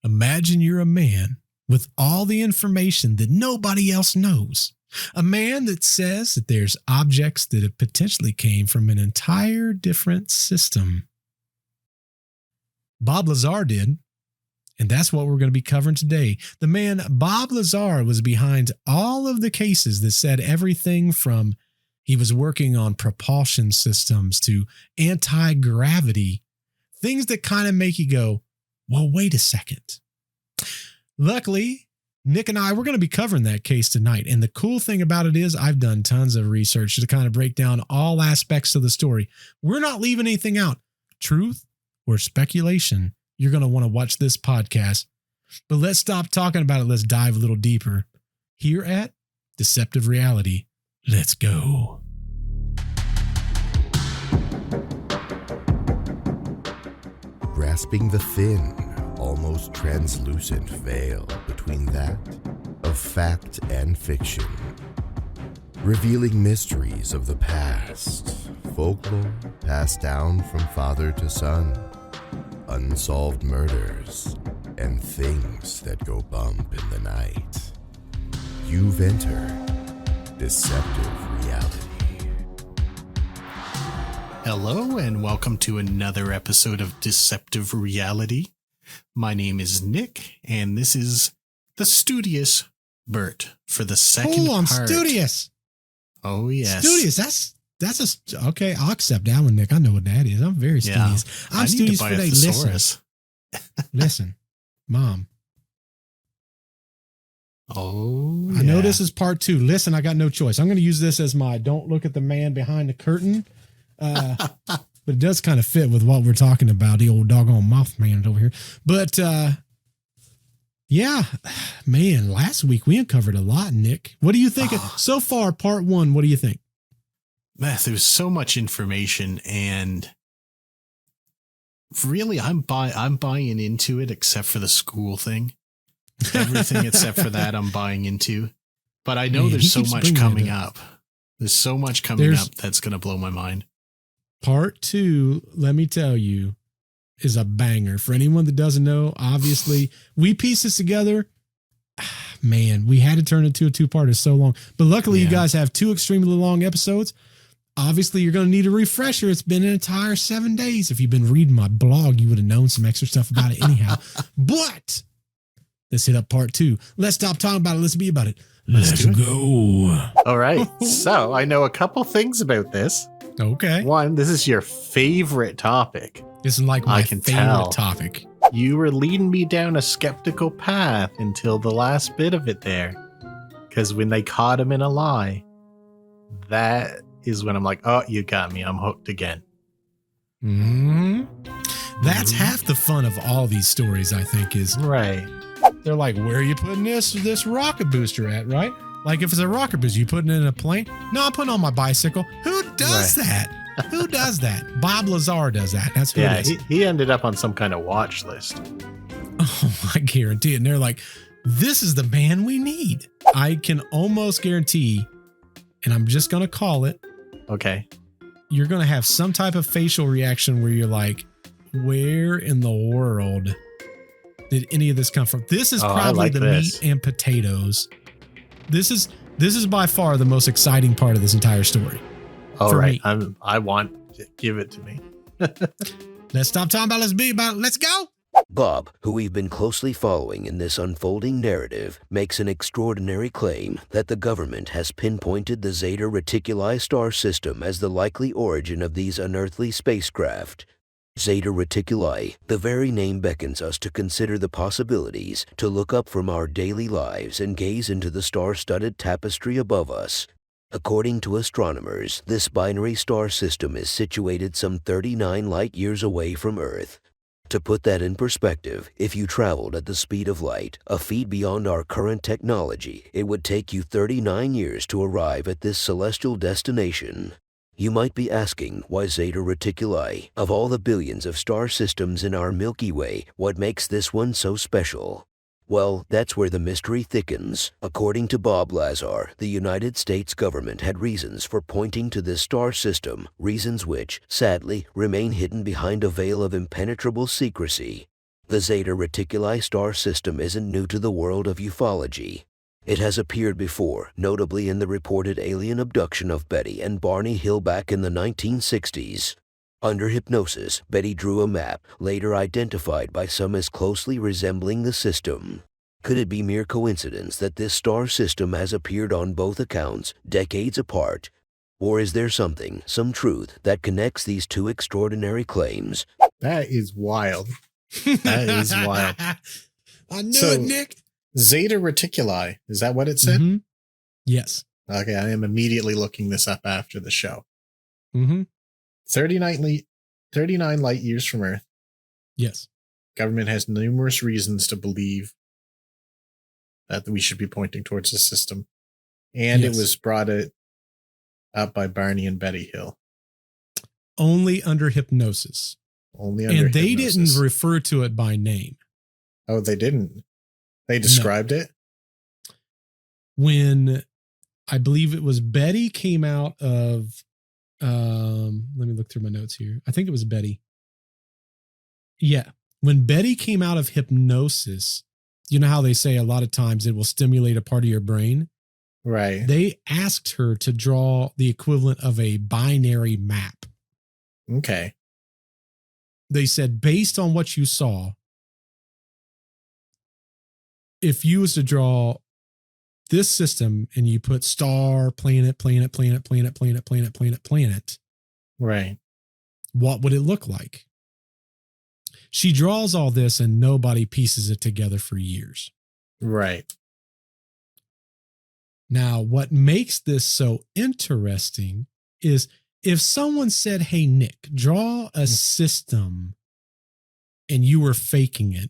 Imagine you're a man with all the information that nobody else knows. A man that says that there's objects that have potentially came from an entire different system. Bob Lazar did, and that's what we're going to be covering today. The man Bob Lazar was behind all of the cases that said everything from he was working on propulsion systems to anti-gravity, things that kind of make you go, well, wait a second. Luckily, Nick and I, we're going to be covering that case tonight. And the cool thing about it is I've done tons of research to kind of break down all aspects of the story. We're not leaving anything out. Truth or speculation, you're going to want to watch this podcast. But let's stop talking about it. Let's dive a little deeper. Here at Deceptive Reality, let's go. Grasping the thin, almost translucent veil between that of fact and fiction. Revealing mysteries of the past, folklore passed down from father to son, unsolved murders, and things that go bump in the night. You've entered Deceptive Reality. Hello and welcome to another episode of Deceptive Reality. My name is Nick, and this is the studious Bert for the second part. I'm studious. Oh, yes. Studious. Okay, I'll accept that one, Nick. I know what that is. I'm very studious. I'm studious for that. Listen, Mom. Oh, I know this is part 2. Listen, I got no choice. I'm going to use this as my don't look at the man behind the curtain. But it does kind of fit with what we're talking about, the old doggone Mothman over here. But yeah, man, last week we uncovered a lot, Nick. What do you think? So far, part 1, what do you think? Man, there was so much information, and really, I'm buying into it, except for the school thing. Everything except for that, I'm buying into. But I know there's so much coming up. There's so much coming up that's going to blow my mind. Part 2, let me tell you, is a banger. For anyone that doesn't know, obviously, we pieced this together. Man, we had to turn it into a 2-parter so long. But luckily, you guys have 2 extremely long episodes. Obviously, you're going to need a refresher. It's been an entire 7 days. If you've been reading my blog, you would have known some extra stuff about it anyhow. But let's hit up part 2. Let's stop talking about it. Let's be about it. Let's go. All right. So I know a couple things about this. Okay. One, this is your favorite topic. This is like my favorite topic. You were leading me down a skeptical path until the last bit of it there. Because when they caught him in a lie, that is when I'm like, oh, you got me. I'm hooked again. That's half the fun of all these stories, I think, is right. They're like, where are you putting this rocket booster at, right? Like if it's a rocket booster, you putting it in a plane? No, I'm putting it on my bicycle. Who does that? Who does that? Bob Lazar does that. That's who it is. He ended up on some kind of watch list. Oh, I guarantee it. And they're like, this is the man we need. I can almost guarantee, and I'm just going to call it. Okay. You're going to have some type of facial reaction where you're like, where in the world did any of this come from? This is probably the meat and potatoes. This is by far the most exciting part of this entire story. All right. I want to give it to me. Let's stop talking about it. Let's be about it. Let's go. Bob, who we've been closely following in this unfolding narrative, makes an extraordinary claim that the government has pinpointed the Zeta Reticuli star system as the likely origin of these unearthly spacecraft. Zeta Reticuli, the very name beckons us to consider the possibilities, to look up from our daily lives and gaze into the star-studded tapestry above us. According to astronomers, this binary star system is situated some 39 light-years away from Earth. To put that in perspective, if you traveled at the speed of light, a feat beyond our current technology, it would take you 39 years to arrive at this celestial destination. You might be asking why Zeta Reticuli, of all the billions of star systems in our Milky Way, what makes this one so special? Well, that's where the mystery thickens. According to Bob Lazar, the United States government had reasons for pointing to this star system, reasons which, sadly, remain hidden behind a veil of impenetrable secrecy. The Zeta Reticuli star system isn't new to the world of ufology. It has appeared before, notably in the reported alien abduction of Betty and Barney Hill back in the 1960s. Under hypnosis, Betty drew a map, later identified by some as closely resembling the system. Could it be mere coincidence that this star system has appeared on both accounts, decades apart? Or is there something, some truth, that connects these two extraordinary claims? That is wild. That is wild. I knew it, Nick. Zeta Reticuli, is that what it said? Mm-hmm. Yes. Okay, I am immediately looking this up after the show. Mm-hmm. 39 light years from Earth. Yes. Government has numerous reasons to believe that we should be pointing towards the system. And Yes. It was brought up by Barney and Betty Hill. Only under hypnosis. Only under and they hypnosis. didn't refer to it by name. Oh, they didn't? They described it? When I believe it was Betty came out of, let me look through my notes here. I think it was Betty. Yeah. When Betty came out of hypnosis, you know how they say a lot of times it will stimulate a part of your brain? Right. They asked her to draw the equivalent of a binary map. Okay. They said, based on what you saw, if you was to draw this system and you put star, planet, planet, planet, planet, planet, planet, planet, planet, right, what would it look like? She draws all this and nobody pieces it together for years. Right. Now, what makes this so interesting is if someone said, hey, Nick, draw a system and you were faking it,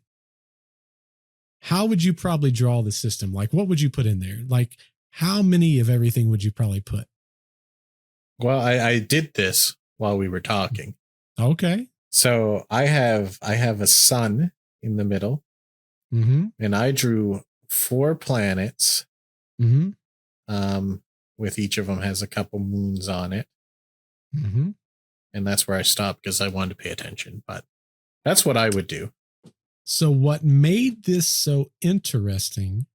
how would you probably draw the system? Like, what would you put in there? Like, how many of everything would you probably put? Well, I did this while we were talking. Okay. So I have a sun in the middle, and I drew 4 planets. With each of them has a couple moons on it. And that's where I stopped because I wanted to pay attention. But that's what I would do. So what made this so interesting,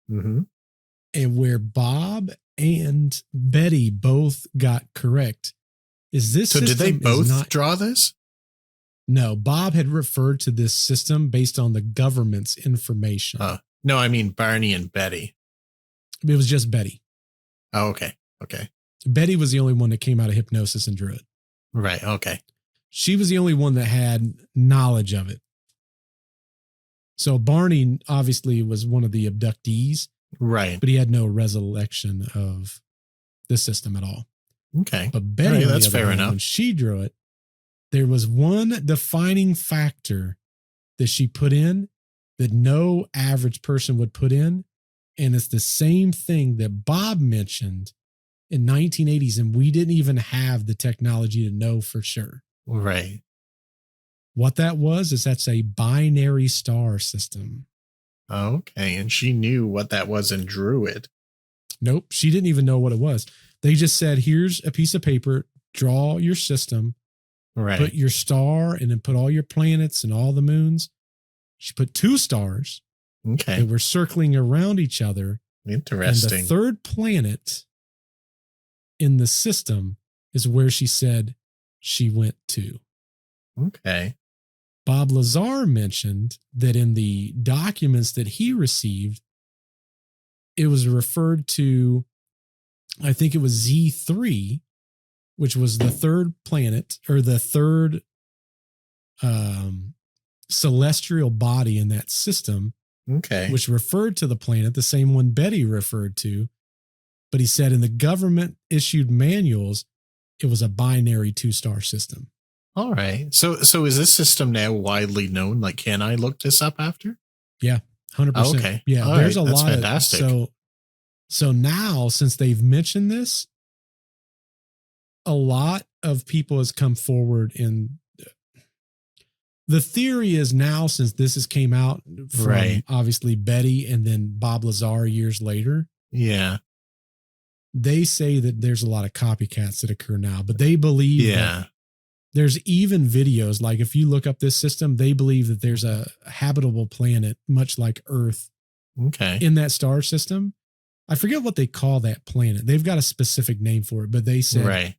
and where Bob and Betty both got correct, is this. So did they both draw this? No, Bob had referred to this system based on the government's information. No, I mean Barney and Betty. It was just Betty. Oh, okay. Okay. Betty was the only one that came out of hypnosis and drew it. Right. Okay. She was the only one that had knowledge of it. So Barney obviously was one of the abductees. Right. But he had no recollection of the system at all. Okay. But Betty, that's fair enough. When she drew it, there was one defining factor that she put in that no average person would put in. And it's the same thing that Bob mentioned in 1980s. And we didn't even have the technology to know for sure. Right. What that was is that's a binary star system. Okay. And she knew what that was and drew it. Nope. She didn't even know what it was. They just said, here's a piece of paper, draw your system, put your star, and then put all your planets and all the moons. She put 2 stars. Okay. They were circling around each other. Interesting. And the third planet in the system is where she said she went to. Okay. Bob Lazar mentioned that in the documents that he received, it was referred to, I think it was Z3, which was the third planet or the third celestial body in that system. Okay. Which referred to the planet, the same one Betty referred to. But he said in the government issued manuals, it was a binary 2-star system. All right. So is this system now widely known? Like, can I look this up after? Yeah, 100%. Okay. Yeah, all there's right. a lot fantastic. of so now, since they've mentioned this, a lot of people has come forward in the theory is now, since this has came out from obviously Betty and then Bob Lazar years later. Yeah. They say that there's a lot of copycats that occur now, but they believe There's even videos, like if you look up this system, they believe that there's a habitable planet, much like Earth, Okay. in that star system. I forget what they call that planet. They've got a specific name for it, but they said Right.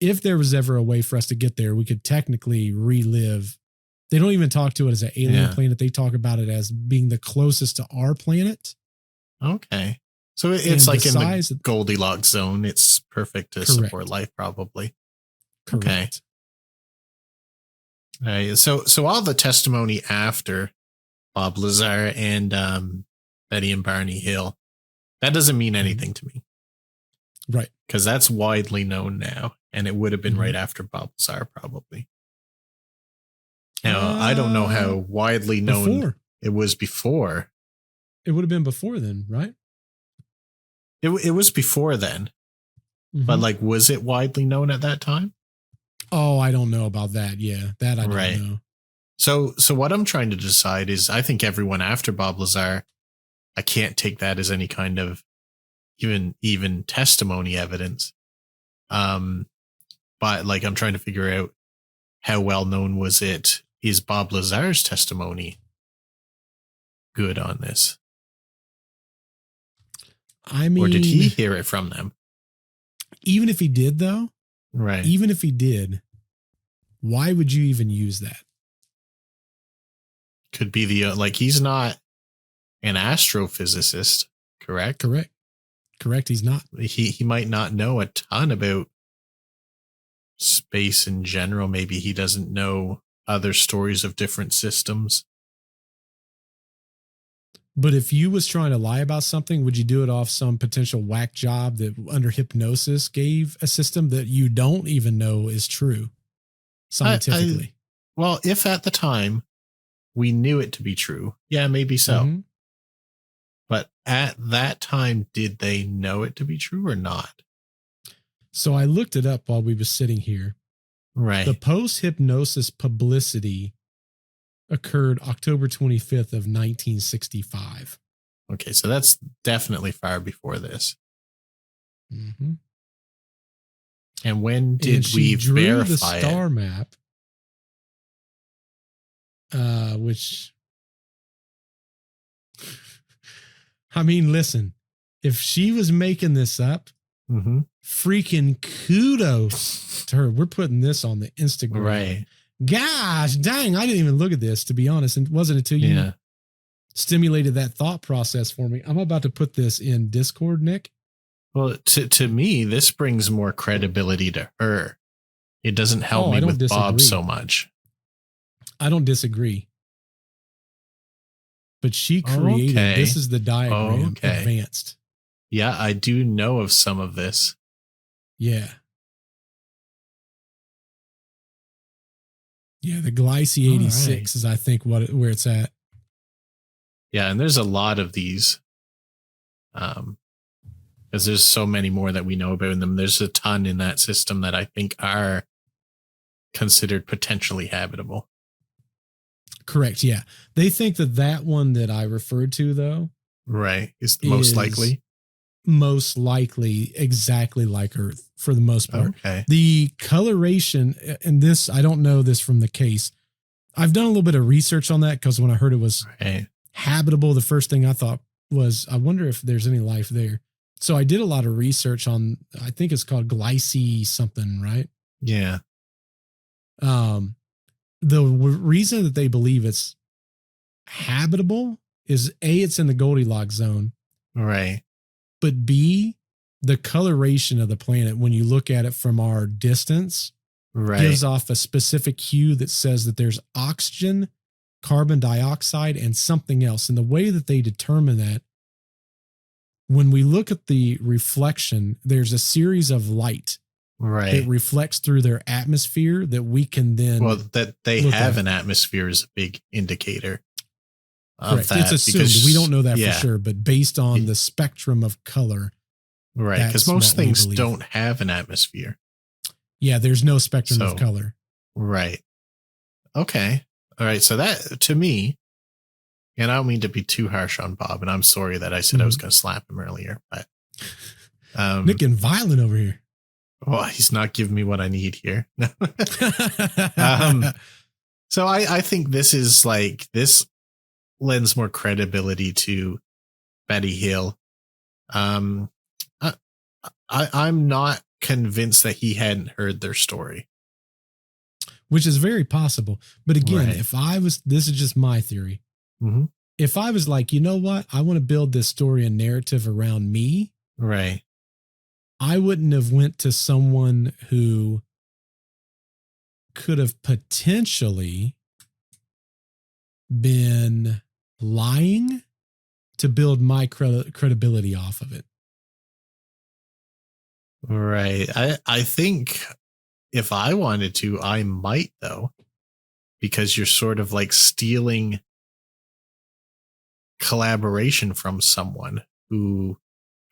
if there was ever a way for us to get there, we could technically relive. They don't even talk to it as an alien planet. They talk about it as being the closest to our planet. Okay. So it's like in size the Goldilocks zone. It's perfect to support life, probably. Correct. Okay. All right. So all the testimony after Bob Lazar and Betty and Barney Hill, that doesn't mean anything to me. Right. Because that's widely known now. And it would have been right after Bob Lazar, probably. Now, I don't know how widely known it was before. It would have been before then, right? It was before then. But like, was it widely known at that time? Oh, I don't know about that. Yeah, that I don't know. So what I'm trying to decide is, I think everyone after Bob Lazar, I can't take that as any kind of even testimony evidence. But like, I'm trying to figure out how well known was it. Is Bob Lazar's testimony good on this? I mean, or did he hear it from them? Even if he did, though, right? Even if he did, why would you even use that? Could be the like, he's not an astrophysicist, correct? Correct. He's not. He might not know a ton about space in general. Maybe he doesn't know other stories of different systems. But if you was trying to lie about something, would you do it off some potential whack job that under hypnosis gave a system that you don't even know is true scientifically? Well, if at the time we knew it to be true, yeah, maybe so. But at that time, did they know it to be true or not? So I looked it up while we were sitting here. Right. The post-hypnosis publicity occurred October 25th of 1965. Okay, so that's definitely far before this. And when did we verify the star map? Which, I mean, listen, if she was making this up, freaking kudos to her. We're putting this on the Instagram. Right. Gosh, dang, I didn't even look at this, to be honest. And wasn't until you stimulated that thought process for me. I'm about to put this in Discord, Nick. Well, to me, this brings more credibility to her. It doesn't help me with Bob so much. I don't disagree. But she created, this is the diagram, advanced. Yeah, I do know of some of this. Yeah. Yeah, the Glycine 86 is, I think, where it's at. Yeah, and there's a lot of these. Because there's so many more that we know about in them. There's a ton in that system that I think are considered potentially habitable. Correct, yeah. They think that one that I referred to, though, is the most likely. Most likely exactly like Earth for the most part. Okay. The coloration, and this, I don't know this from the case. I've done a little bit of research on that because when I heard it was habitable, the first thing I thought was, I wonder if there's any life there. So I did a lot of research on, I think it's called Glycine something, right? Yeah. The reason that they believe it's habitable is A, it's in the Goldilocks zone. Right. But B, the coloration of the planet, when you look at it from our distance, gives off a specific hue that says that there's oxygen, carbon dioxide, and something else. And the way that they determine that, when we look at the reflection, there's a series of light that reflects through their atmosphere that we can then. Well, that they have an atmosphere is a big indicator. Correct. It's assumed. We don't know that for sure, but based on the spectrum of color. Right. Because most things don't have an atmosphere. Yeah, there's no spectrum of color. Right. Okay. All right. So that, to me, and I don't mean to be too harsh on Bob, and I'm sorry that I said I was going to slap him earlier, but Nick and violent over here. Well, he's not giving me what I need here. So I think this lends more credibility to Betty Hill. I'm not convinced that he hadn't heard their story. Which is very possible. But again, Right. this is just my theory. Mm-hmm. If I was like, you know what? I want to build this story and narrative around me. Right. I wouldn't have went to someone who could have potentially been lying to build my credibility off of it. Right. I think if I wanted to, I might, though, because you're sort of like stealing collaboration from someone who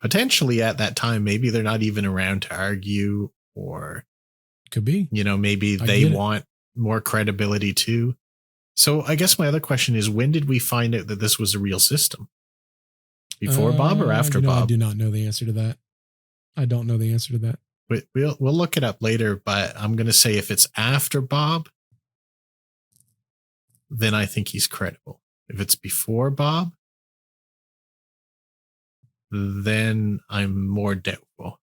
potentially at that time, maybe they're not even around to argue, or could be, maybe they want more credibility too. So I guess my other question is, when did we find out that this was a real system? Before Bob or after Bob? I do not know the answer to that. I don't know the answer to that. We'll look it up later, but I'm going to say if it's after Bob, then I think he's credible. If it's before Bob, then I'm more doubtful.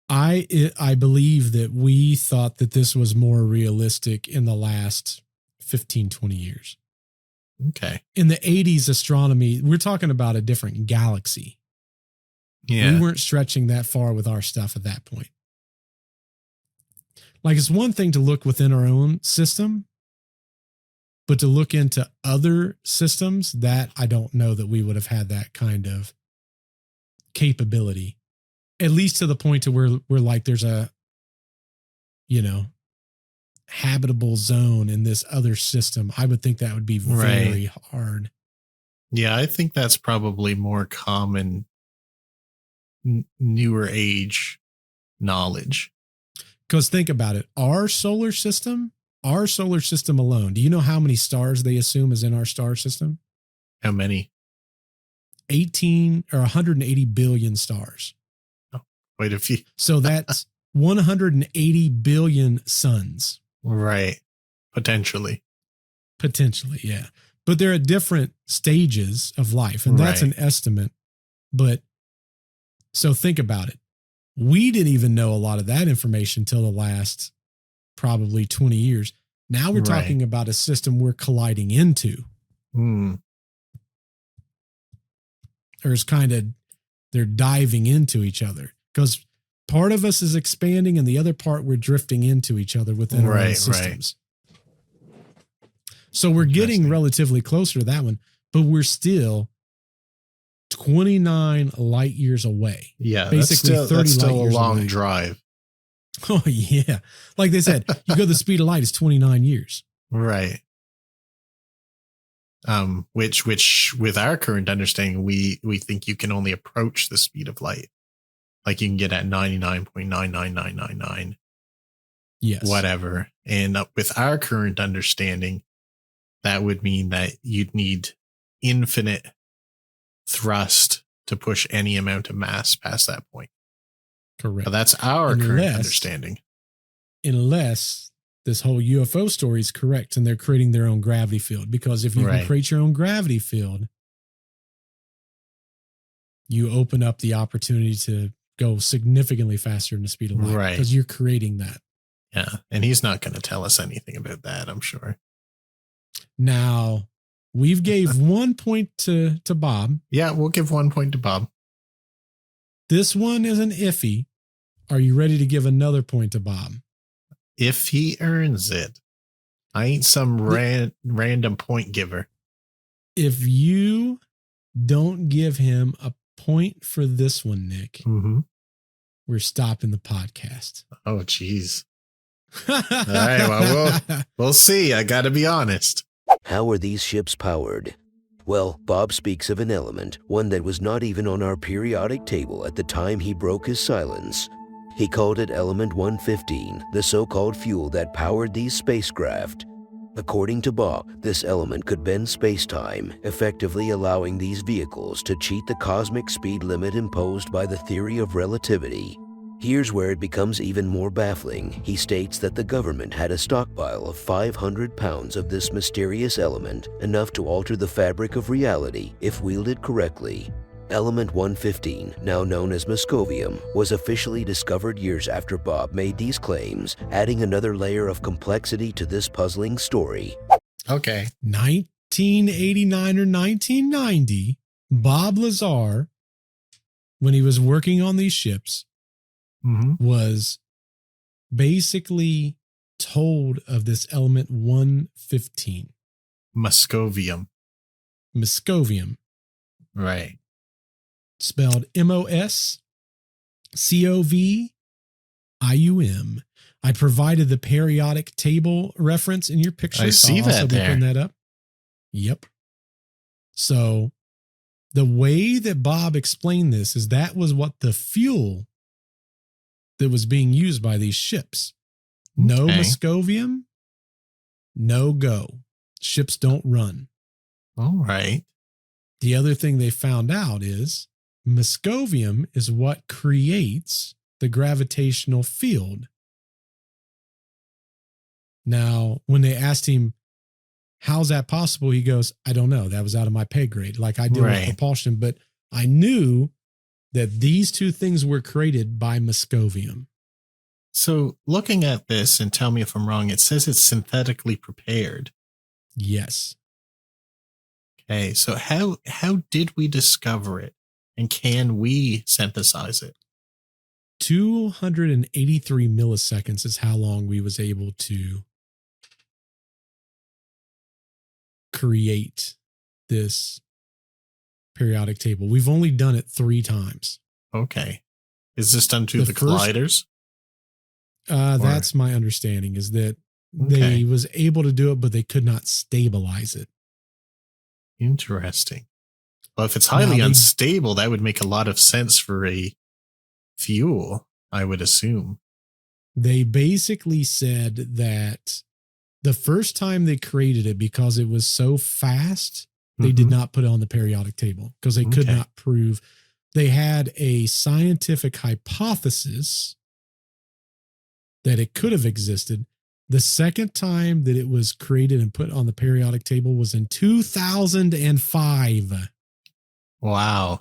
I believe that we thought that this was more realistic in the last 15, 20 years. Okay. In the 80s astronomy, we're talking about a different galaxy. Yeah. We weren't stretching that far with our stuff at that point. Like, it's one thing to look within our own system, but to look into other systems, that I don't know that we would have had that kind of capability, at least to the point to where we're like, there's a, habitable zone in this other system. I would think that would be very hard. Yeah, I think that's probably more common newer age knowledge. Because think about it. Our solar system alone, do you know how many stars they assume is in our star system? How many? 18 or 180 billion stars. Oh, quite a few. So that's 180 billion suns. Right. Potentially, yeah. But they're at different stages of life, and that's an estimate. But so think about it. We didn't even know a lot of that information until the last probably 20 years. Now we're talking about a system we're colliding into. Or it's they're diving into each other, because part of us is expanding and the other part we're drifting into each other within our own systems. So we're getting relatively closer to that one, but we're still 29 light years away. Yeah, basically that's 30 still light years a long away. drive. Oh yeah, like they said, you go the speed of light is 29 years. Right. Which with our current understanding, we think you can only approach the speed of light. Like you can get at 99.99999. Yes. Whatever. And with our current understanding, that would mean that you'd need infinite thrust to push any amount of mass past that point. Correct. But that's our current understanding. Unless this whole UFO story is correct and they're creating their own gravity field. Because if you can create your own gravity field, you open up the opportunity to go significantly faster than the speed of light. Right. Because you're creating that. Yeah. And he's not going to tell us anything about that, I'm sure. Now, we've gave 1 point to Bob. Yeah, we'll give 1 point to Bob. This one is an iffy. Are you ready to give another point to Bob? If he earns it. I ain't some random point giver. If you don't give him a point for this one, Nick, we're stopping the podcast. Oh, geez. All right, well, we'll see. I got to be honest. How are these ships powered? Well, Bob speaks of an element, one that was not even on our periodic table at the time he broke his silence. He called it Element 115, the so-called fuel that powered these spacecraft. According to Bob, this element could bend space-time, effectively allowing these vehicles to cheat the cosmic speed limit imposed by the theory of relativity. Here's where it becomes even more baffling. He states that the government had a stockpile of 500 pounds of this mysterious element, enough to alter the fabric of reality if wielded correctly. Element 115, now known as Moscovium, was officially discovered years after Bob made these claims, adding another layer of complexity to this puzzling story. Okay. 1989 or 1990, Bob Lazar, when he was working on these ships, was basically told of this element 115. Moscovium. Moscovium. Right. Spelled Moscovium. I provided the periodic table reference in your picture. I see I'll that also be there. putting that up. Yep. So the way that Bob explained this is that was what the fuel that was being used by these ships. No Okay. Moscovium, no go. Ships don't run. All right. The other thing they found out is Moscovium is what creates the gravitational field. Now, when they asked him, how's that possible? He goes, I don't know. That was out of my pay grade. Like I deal with propulsion, but I knew that these two things were created by Moscovium. So looking at this, and tell me if I'm wrong, it says it's synthetically prepared. Yes. Okay, so how did we discover it? And can we synthesize it? 283 milliseconds is how long we was able to create this periodic table. We've only done it 3 times. Okay. Is this done to the colliders? That's my understanding, is that they was able to do it, but they could not stabilize it. Interesting. Well, if it's highly unstable, that would make a lot of sense for a fuel, I would assume. They basically said that the first time they created it, because it was so fast, they did not put it on the periodic table because they could not prove. They had a scientific hypothesis that it could have existed. The second time that it was created and put on the periodic table was in 2005. Wow.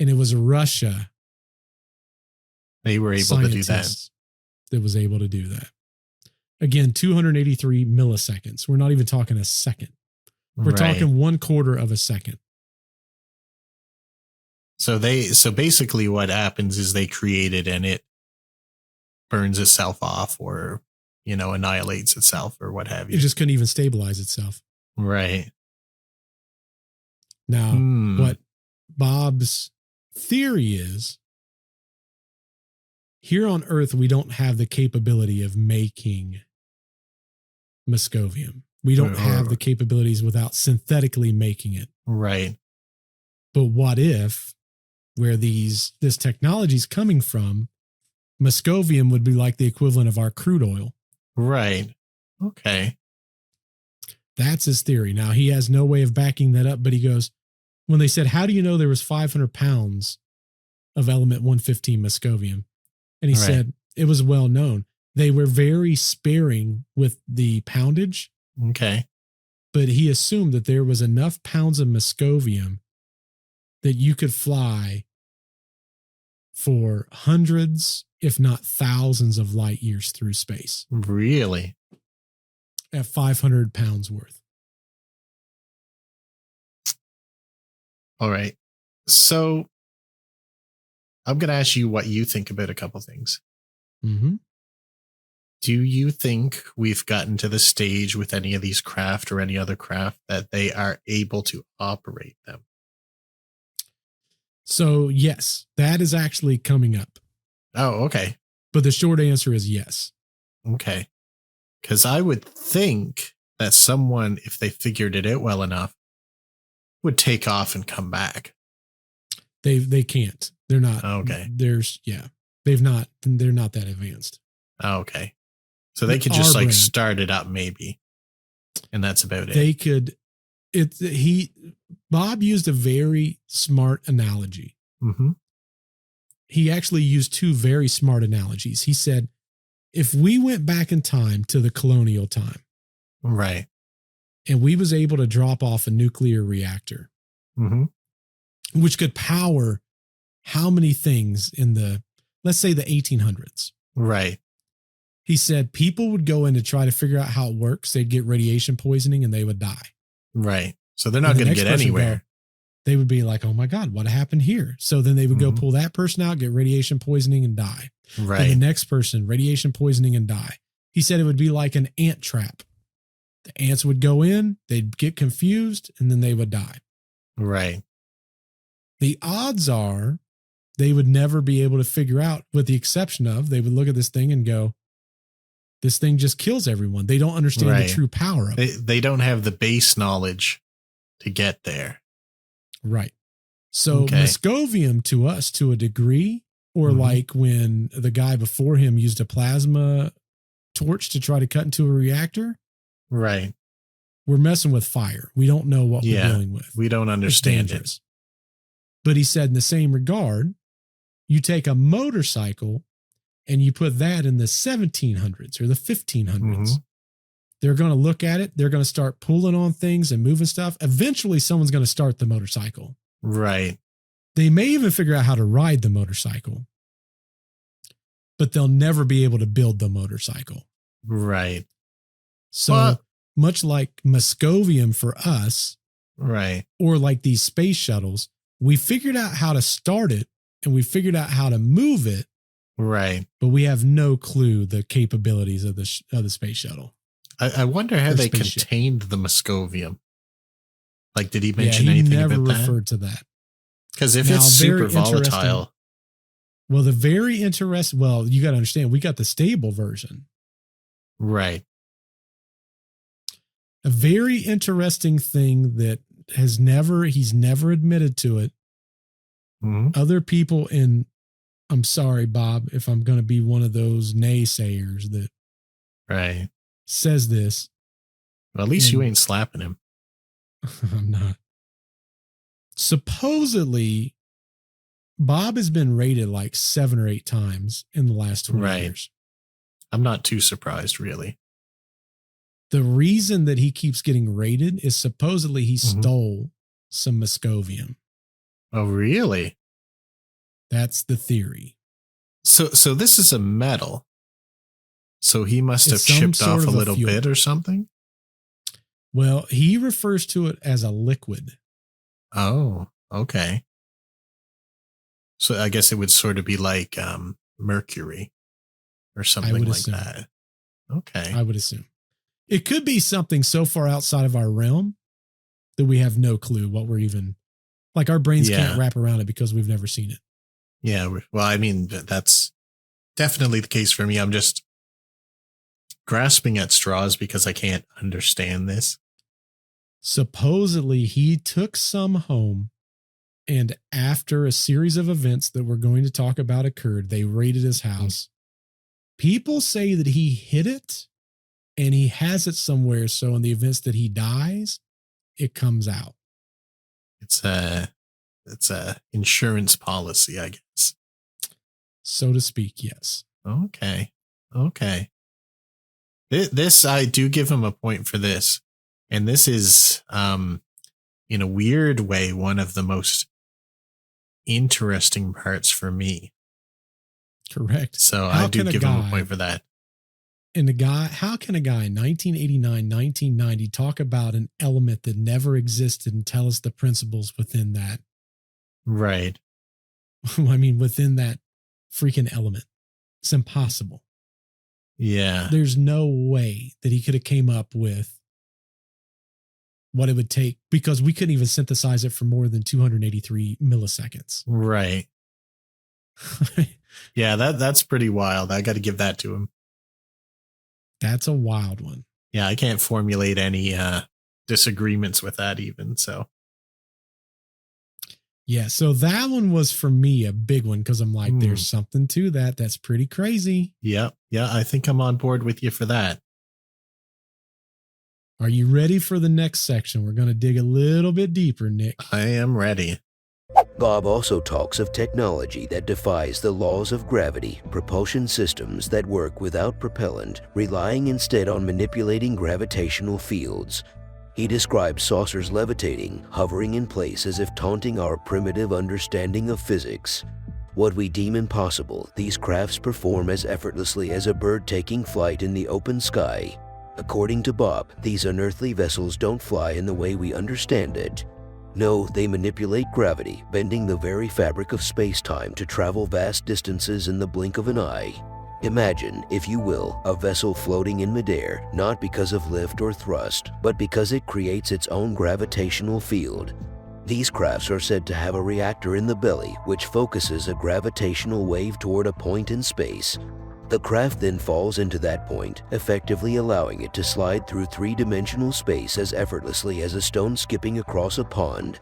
And it was Russia. They were able to do that. That was able to do that. Again, 283 milliseconds. We're not even talking a second. We're talking 1/4 of a second. So basically what happens is they create it and it burns itself off or, annihilates itself or what have you. It just couldn't even stabilize itself. Right. Now, what Bob's theory is, here on Earth, we don't have the capability of making Moscovium. We don't have the capabilities without synthetically making it. Right. But what if, where this technology is coming from, Moscovium would be like the equivalent of our crude oil? Right. Okay. That's his theory. Now, he has no way of backing that up, but he goes, when they said, how do you know there was 500 pounds of element 115 Moscovium? And he said, it was well known. They were very sparing with the poundage. Okay. But he assumed that there was enough pounds of Moscovium that you could fly for hundreds, if not thousands of light years through space. Really? At 500 pounds worth. All right. So I'm going to ask you what you think about a couple things. Mm-hmm. Do you think we've gotten to the stage with any of these craft or any other craft that they are able to operate them? So, yes, that is actually coming up. Oh, okay. But the short answer is yes. Okay. Because I would think that someone, if they figured it out well enough, would take off and come back. They can't. They're not. Okay. They're not that advanced. Oh, okay. So they could just start it up maybe. And that's about it. They could. Bob used a very smart analogy. Mm-hmm. he actually used two very smart analogies. He said, if we went back in time to the colonial time, Right. and we was able to drop off a nuclear reactor, which could power how many things in the, let's say the 1800s. Right. He said people would go in to try to figure out how it works. They'd get radiation poisoning and they would die. Right. So they're not going to get anywhere. They would be like, oh my God, what happened here? So then they would go pull that person out, get radiation poisoning and die. Right. And the next person, radiation poisoning and die. He said it would be like an ant trap. The ants would go in, they'd get confused, and then they would die. Right. The odds are they would never be able to figure out, with the exception of they would look at this thing and go, this thing just kills everyone. They don't understand the true power of it. They don't have the base knowledge to get there. Right. So Moscovium to us to a degree, or like when the guy before him used a plasma torch to try to cut into a reactor. Right. We're messing with fire. We don't know what we're dealing with. We don't understand it. But he said in the same regard, you take a motorcycle and you put that in the 1700s or the 1500s. They're going to look at it. They're going to start pulling on things and moving stuff. Eventually, someone's going to start the motorcycle. Right. They may even figure out how to ride the motorcycle, but they'll never be able to build the motorcycle. Right. So much like Moscovium for us, right, or like these space shuttles, we figured out how to start it and we figured out how to move it. Right. But we have no clue the capabilities of the space shuttle. I wonder how they contained the Moscovium. Like, did he mention anything about that? He never referred to that. Because if it's super volatile. Well, you got to understand, we got the stable version. Right. A very interesting thing that he's never admitted to it. Other people I'm sorry, Bob, if I'm going to be one of those naysayers that says this. Well, at least you ain't slapping him. I'm not. Supposedly, Bob has been rated like 7 or 8 times in the last 20 years. I'm not too surprised, really. The reason that he keeps getting rated is supposedly he stole some Moscovium. Oh, really? That's the theory. So this is a metal. So he must have chipped off a little bit or something? Well, he refers to it as a liquid. Oh, okay. So I guess it would sort of be like mercury or something like that. Okay. I would assume. It could be something so far outside of our realm that we have no clue what we're even, like our brains can't wrap around it because we've never seen it. Yeah. Well, I mean, that's definitely the case for me. I'm just grasping at straws because I can't understand this. Supposedly he took some home, and after a series of events that we're going to talk about occurred, they raided his house. People say that he hid it and he has it somewhere. So in the events that he dies, it comes out. It's a insurance policy, I guess. So to speak. Yes. Okay. This, I do give him a point for this. And this is, in a weird way, one of the most interesting parts for me. Correct. So I do give him a point for that. And how can a guy in 1989, 1990 talk about an element that never existed and tell us the principles within that? Right. I mean, within that freaking element. It's impossible. Yeah. There's no way that he could have came up with what it would take, because we couldn't even synthesize it for more than 283 milliseconds. Right. Yeah, that's pretty wild. I got to give that to him. That's a wild one. Yeah, I can't formulate any disagreements with that even, so. Yeah, so that one was for me a big one because I'm like, there's something to that. That's pretty crazy. Yeah, I think I'm on board with you for that. Are you ready for the next section? We're going to dig a little bit deeper, Nick. I am ready. Bob also talks of technology that defies the laws of gravity, propulsion systems that work without propellant, relying instead on manipulating gravitational fields. He describes saucers levitating, hovering in place as if taunting our primitive understanding of physics. What we deem impossible, these crafts perform as effortlessly as a bird taking flight in the open sky. According to Bob, these unearthly vessels don't fly in the way we understand it. No, they manipulate gravity, bending the very fabric of space-time to travel vast distances in the blink of an eye. Imagine, if you will, a vessel floating in midair, not because of lift or thrust, but because it creates its own gravitational field. These crafts are said to have a reactor in the belly which focuses a gravitational wave toward a point in space. The craft then falls into that point, effectively allowing it to slide through three-dimensional space as effortlessly as a stone skipping across a pond.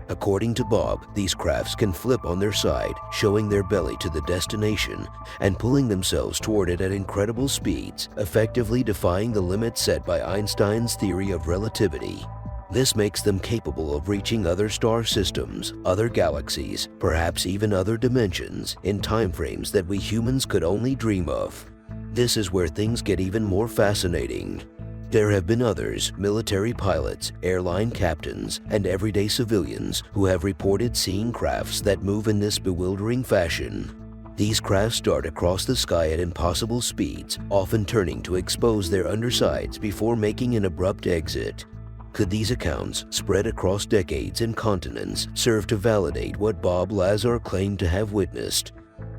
According to Bob, these crafts can flip on their side, showing their belly to the destination and pulling themselves toward it at incredible speeds, effectively defying the limits set by Einstein's theory of relativity. This makes them capable of reaching other star systems, other galaxies, perhaps even other dimensions, in timeframes that we humans could only dream of. This is where things get even more fascinating. There have been others, military pilots, airline captains, and everyday civilians, who have reported seeing crafts that move in this bewildering fashion. These crafts dart across the sky at impossible speeds, often turning to expose their undersides before making an abrupt exit. Could these accounts, spread across decades and continents, serve to validate what Bob Lazar claimed to have witnessed?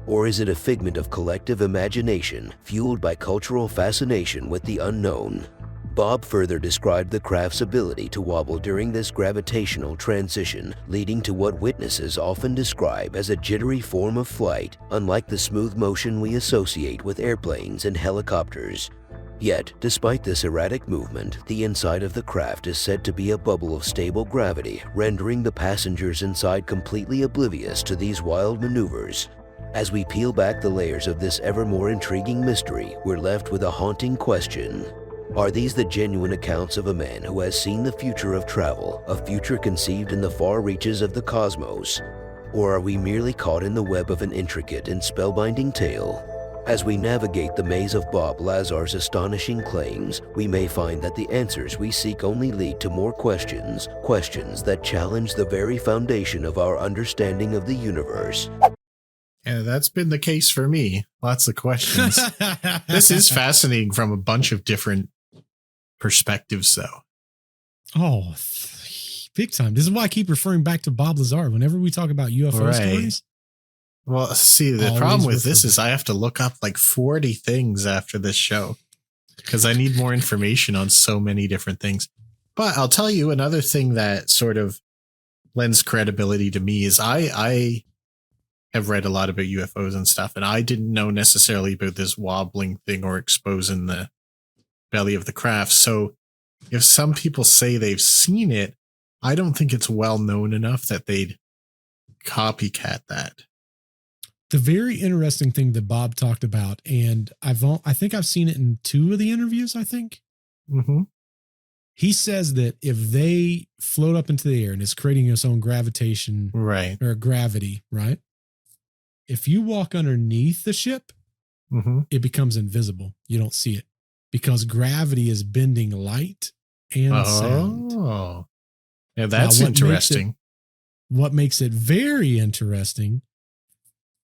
Or is it a figment of collective imagination, fueled by cultural fascination with the unknown? Bob further described the craft's ability to wobble during this gravitational transition, leading to what witnesses often describe as a jittery form of flight, unlike the smooth motion we associate with airplanes and helicopters. Yet, despite this erratic movement, the inside of the craft is said to be a bubble of stable gravity, rendering the passengers inside completely oblivious to these wild maneuvers. As we peel back the layers of this ever more intriguing mystery, we're left with a haunting question. Are these the genuine accounts of a man who has seen the future of travel, a future conceived in the far reaches of the cosmos? Or are we merely caught in the web of an intricate and spellbinding tale? As we navigate the maze of Bob Lazar's astonishing claims, we may find that the answers we seek only lead to more questions, questions that challenge the very foundation of our understanding of the universe. Yeah, that's been the case for me. Lots of questions. This is fascinating from a bunch of different perspectives, though. Oh, big time. This is why I keep referring back to Bob Lazar whenever we talk about UFO stories. Well, see, the problem with this is I have to look up like 40 things after this show because I need more information on so many different things. But I'll tell you another thing that sort of lends credibility to me is I have read a lot about UFOs and stuff, and I didn't know necessarily about this wobbling thing or exposing the belly of the craft. So if some people say they've seen it, I don't think it's well known enough that they'd copycat that. The very interesting thing that Bob talked about, and I think I've seen it in 2 of the interviews, I think. Mm-hmm. He says that if they float up into the air and it's creating its own gravitation, right, or gravity, right? If you walk underneath the ship, it becomes invisible. You don't see it because gravity is bending light and sound. Oh, yeah, that's interesting. What makes it very interesting,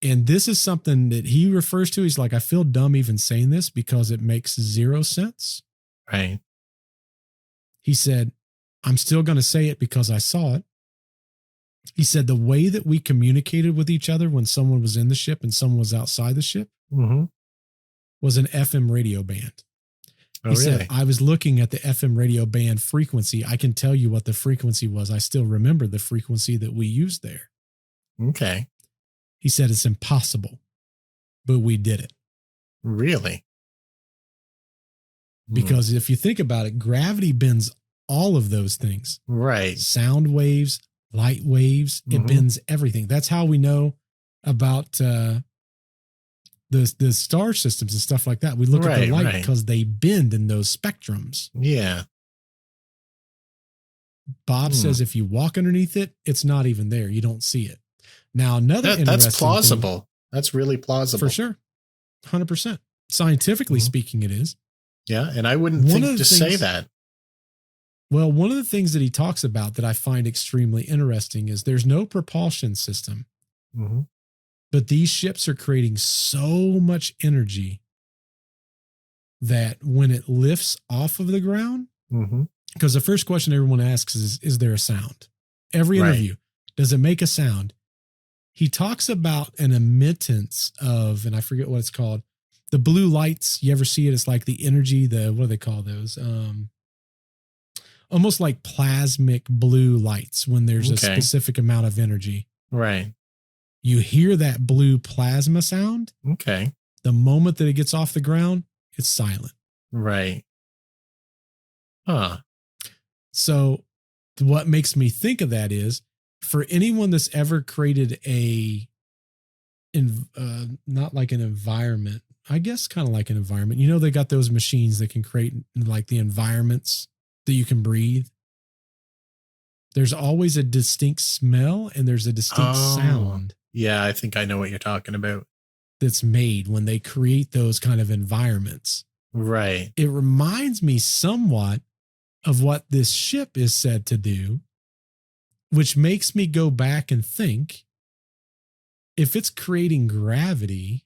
and this is something that he refers to, he's like, I feel dumb even saying this because it makes 0 sense. Right. He said, I'm still going to say it because I saw it. He said the way that we communicated with each other when someone was in the ship and someone was outside the ship was an FM radio band. He said, I was looking at the FM radio band frequency. I can tell you what the frequency was. I still remember the frequency that we used there. Okay. He said it's impossible, but we did it. Really? Because if you think about it, gravity bends all of those things. Right. Sound waves, light waves, it bends everything. That's how we know about the star systems and stuff like that. We look at the light because they bend in those spectrums. Yeah. Bob says if you walk underneath it, it's not even there. You don't see it. Now, another interesting that's plausible. thing, that's really plausible. for sure. 100%. Scientifically speaking, it is. Yeah. And I wouldn't think to say that. Well, one of the things that he talks about that I find extremely interesting is there's no propulsion system, but these ships are creating so much energy that when it lifts off of the ground, because the first question everyone asks is there a sound? Every interview, does it make a sound? He talks about an emittance of, and I forget what it's called, the blue lights. You ever see it? It's like the energy, what do they call those? Almost like plasmic blue lights when there's a specific amount of energy. Right. You hear that blue plasma sound. Okay. The moment that it gets off the ground, it's silent. Right. Huh. So what makes me think of that is for anyone that's ever created not like an environment, I guess kind of like an environment. You know, they got those machines that can create like the environments that you can breathe. There's always a distinct smell and there's a distinct sound. Yeah, I think I know what you're talking about. That's made when they create those kind of environments. Right. It reminds me somewhat of what this ship is said to do, which makes me go back and think, if it's creating gravity,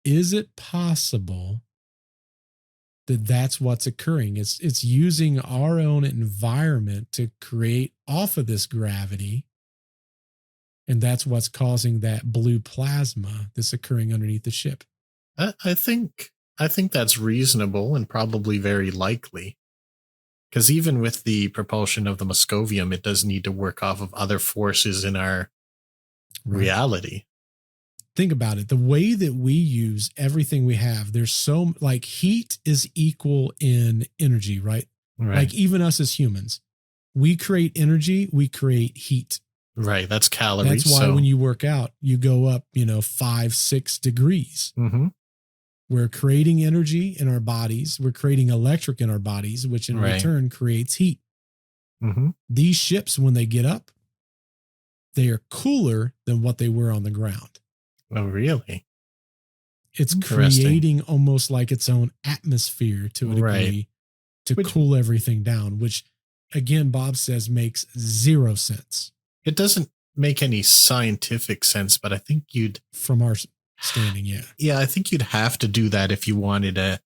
is it possible that that's what's occurring? It's using our own environment to create off of this gravity. And that's what's causing that blue plasma that's occurring underneath the ship. I think that's reasonable and probably very likely. Because even with the propulsion of the Moscovium, it does need to work off of other forces in our reality. Think about it. The way that we use everything we have, there's so like heat is equal in energy, right? Like even us as humans, we create energy, we create heat. Right. That's calories. That's why when you work out, you go up, 5-6 degrees. We're creating energy in our bodies. We're creating electric in our bodies, which in return creates heat. These ships, when they get up, they are cooler than what they were on the ground. Oh, really? It's creating almost like its own atmosphere to a degree to cool everything down, which, again, Bob says makes zero sense. It doesn't make any scientific sense, but I think from our standing, I think you'd have to do that if you wanted a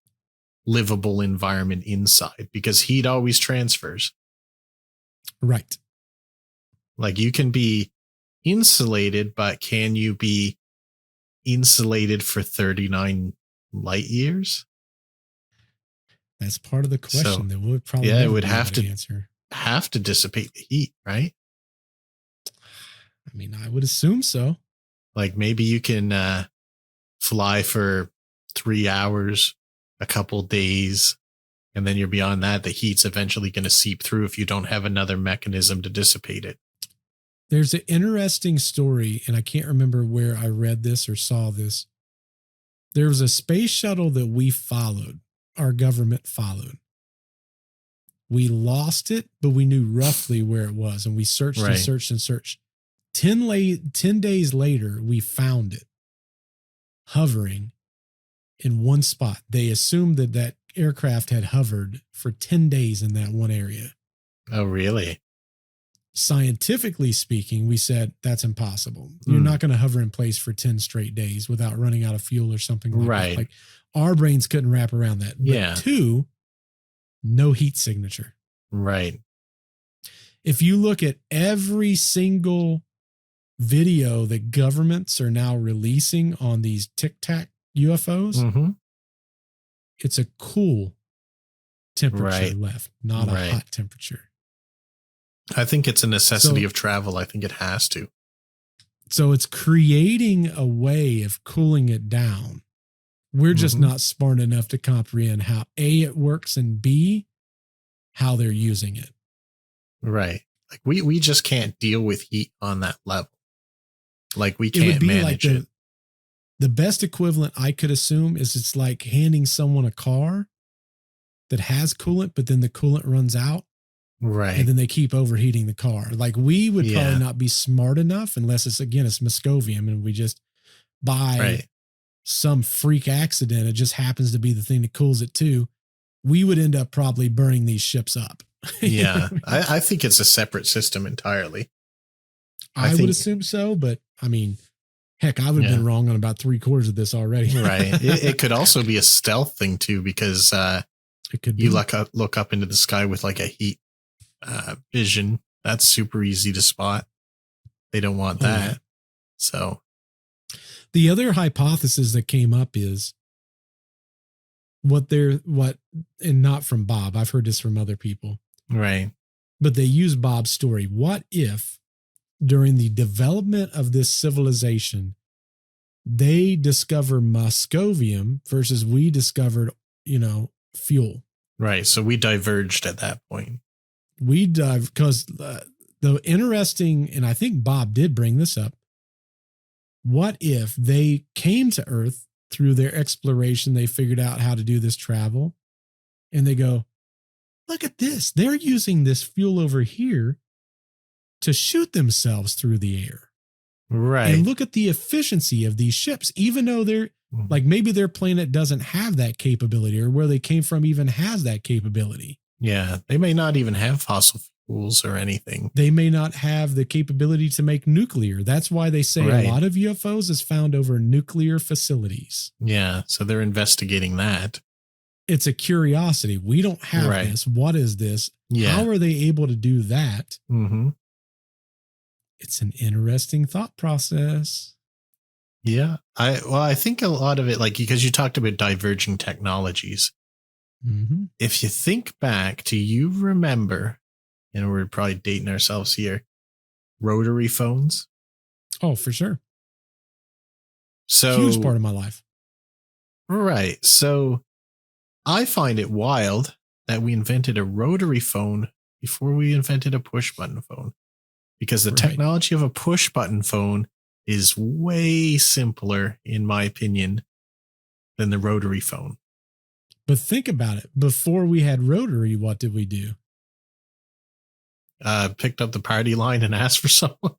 livable environment inside, because heat always transfers. Right. Like you can be insulated, but can you be insulated for 39 light years? That's part of the question that would probably it would have to answer. Have to dissipate the heat, right? I mean, I would assume so. Like maybe you can fly for 3 hours, a couple days, and then you're beyond that. The heat's eventually going to seep through if you don't have another mechanism to dissipate it. There's an interesting story, and I can't remember where I read this or saw this. There was a space shuttle that we followed, our government followed. We lost it, but we knew roughly where it was, and we searched and searched and searched. 10 days later, we found it hovering in one spot. They assumed that aircraft had hovered for 10 days in that one area. Oh, really? Scientifically speaking, we said that's impossible. You're not going to hover in place for 10 straight days without running out of fuel or something like that. Like our brains couldn't wrap around that. But 2, no heat signature. Right. If you look at every single video that governments are now releasing on these Tic Tac UFOs, it's a cool temperature left, not a hot temperature. I think it's a necessity of travel. I think it has to. So it's creating a way of cooling it down. We're just not smart enough to comprehend how A, it works, and B, how they're using it. Right. Like we just can't deal with heat on that level. Like we can't manage it. The best equivalent I could assume is it's like handing someone a car that has coolant, but then the coolant runs out. Right. And then they keep overheating the car. Like we would probably not be smart enough unless it's Moscovium and we just buy some freak accident. It just happens to be the thing that cools it too. We would end up probably burning these ships up. Yeah. I think it's a separate system entirely. I would assume so, but I mean, heck, I would have been wrong on about 3/4 of this already. Right. It could also be a stealth thing too, because it could be. You look up into the sky with like a heat vision. That's super easy to spot. They don't want that. Yeah. So the other hypothesis that came up is and not from Bob. I've heard this from other people. Right. But they use Bob's story. What if during the development of this civilization, they discover Moscovium versus we discovered, fuel. Right. So we diverged at that point. We dive because the interesting, and I think Bob did bring this up. What if they came to Earth through their exploration? They figured out how to do this travel and they go, look at this. They're using this fuel over here to shoot themselves through the air. Right. And look at the efficiency of these ships, even though they're like maybe their planet doesn't have that capability or where they came from even has that capability. Yeah. They may not even have fossil fuels or anything. They may not have the capability to make nuclear. That's why they say a lot of UFOs is found over nuclear facilities. Yeah. So they're investigating that. It's a curiosity. We don't have this. What is this? Yeah. How are they able to do that? Mm-hmm. It's an interesting thought process. Yeah. I think a lot of it, like, because you talked about diverging technologies. Mm-hmm. If you think back to, you remember, and we're probably dating ourselves here, rotary phones. Oh, for sure. So huge part of my life. Right. So I find it wild that we invented a rotary phone before we invented a push button phone, because the technology of a push button phone is way simpler, in my opinion, than the rotary phone. But think about it. Before we had rotary, what did we do? Picked up the party line and asked for someone.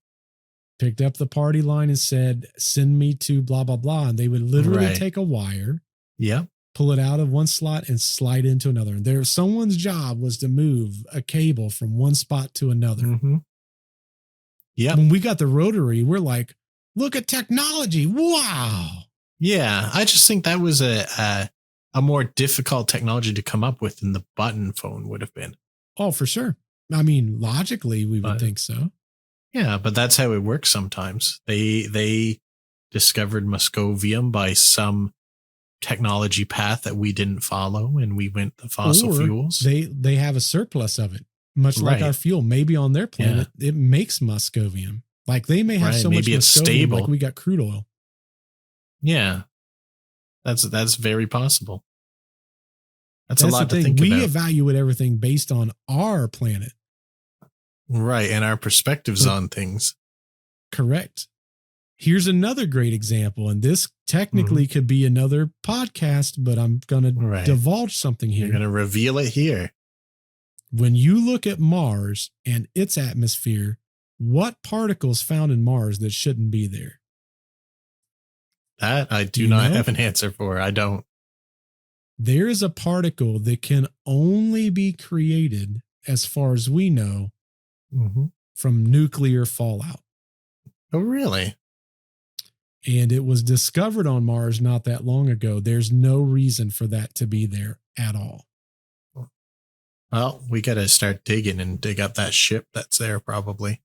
Picked up the party line and said, send me to blah, blah, blah. And they would literally take a wire, pull it out of one slot and slide into another. And someone's job was to move a cable from one spot to another. Mm-hmm. Yeah. When we got the rotary, we're like, look at technology. Wow. Yeah. I just think that was a more difficult technology to come up with than the button phone would have been. Oh, for sure. I mean, logically, we would think so. Yeah, but that's how it works sometimes. They discovered Moscovium by some technology path that we didn't follow, and we went the fossil fuels. They have a surplus of it, much like our fuel. Maybe on their planet, it makes Moscovium. Like they may have so much Moscovium, stable. Like we got crude oil. Yeah, that's very possible. That's a lot to think about. We evaluate everything based on our planet. Right, and our perspectives on things. Correct. Here's another great example, and this technically could be another podcast, but I'm going to divulge something here. You're going to reveal it here. When you look at Mars and its atmosphere, what particles found in Mars that shouldn't be there? That I do not have an answer for. I don't. There is a particle that can only be created, as far as we know, from nuclear fallout. Oh, really? And it was discovered on Mars not that long ago. There's no reason for that to be there at all. Well, we got to start digging and dig up that ship that's there probably.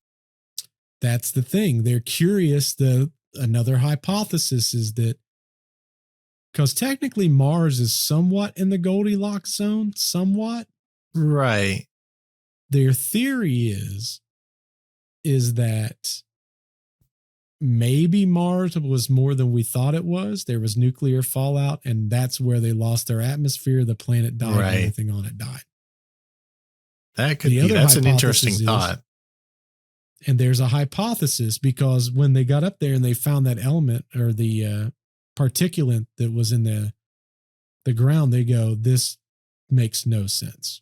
That's the thing. They're curious. Another hypothesis is that because technically Mars is somewhat in the Goldilocks zone, somewhat. Right. Their theory is that maybe Mars was more than we thought it was. There was nuclear fallout, and that's where they lost their atmosphere. The planet died, and everything on it died. That could be. That's an interesting thought. And there's a hypothesis because when they got up there and they found that element or the particulate that was in the ground, they go, this makes no sense.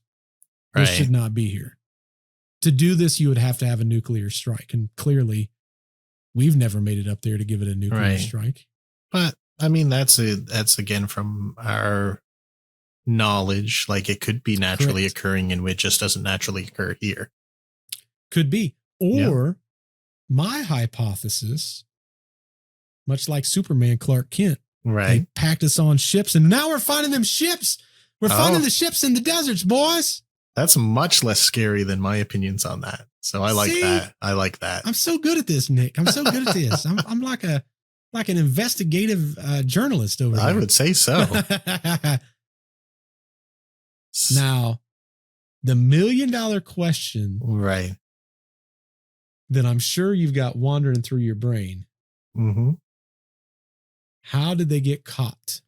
This should not be here. To do this, you would have to have a nuclear strike. And clearly, we've never made it up there to give it a nuclear strike. But I mean, that's again from our knowledge. Like it could be naturally occurring and it just doesn't naturally occur here. Could be. Or my hypothesis, much like Superman Clark Kent, they packed us on ships and now we're finding them ships. We're finding the ships in the deserts, boys. That's much less scary than my opinions on that. So I like that. I like that. I'm so good at this, Nick. I'm so good at this. I'm like an investigative journalist over here. I would say so. Now, the $1 million question, that I'm sure you've got wandering through your brain. Mm-hmm. How did they get caught?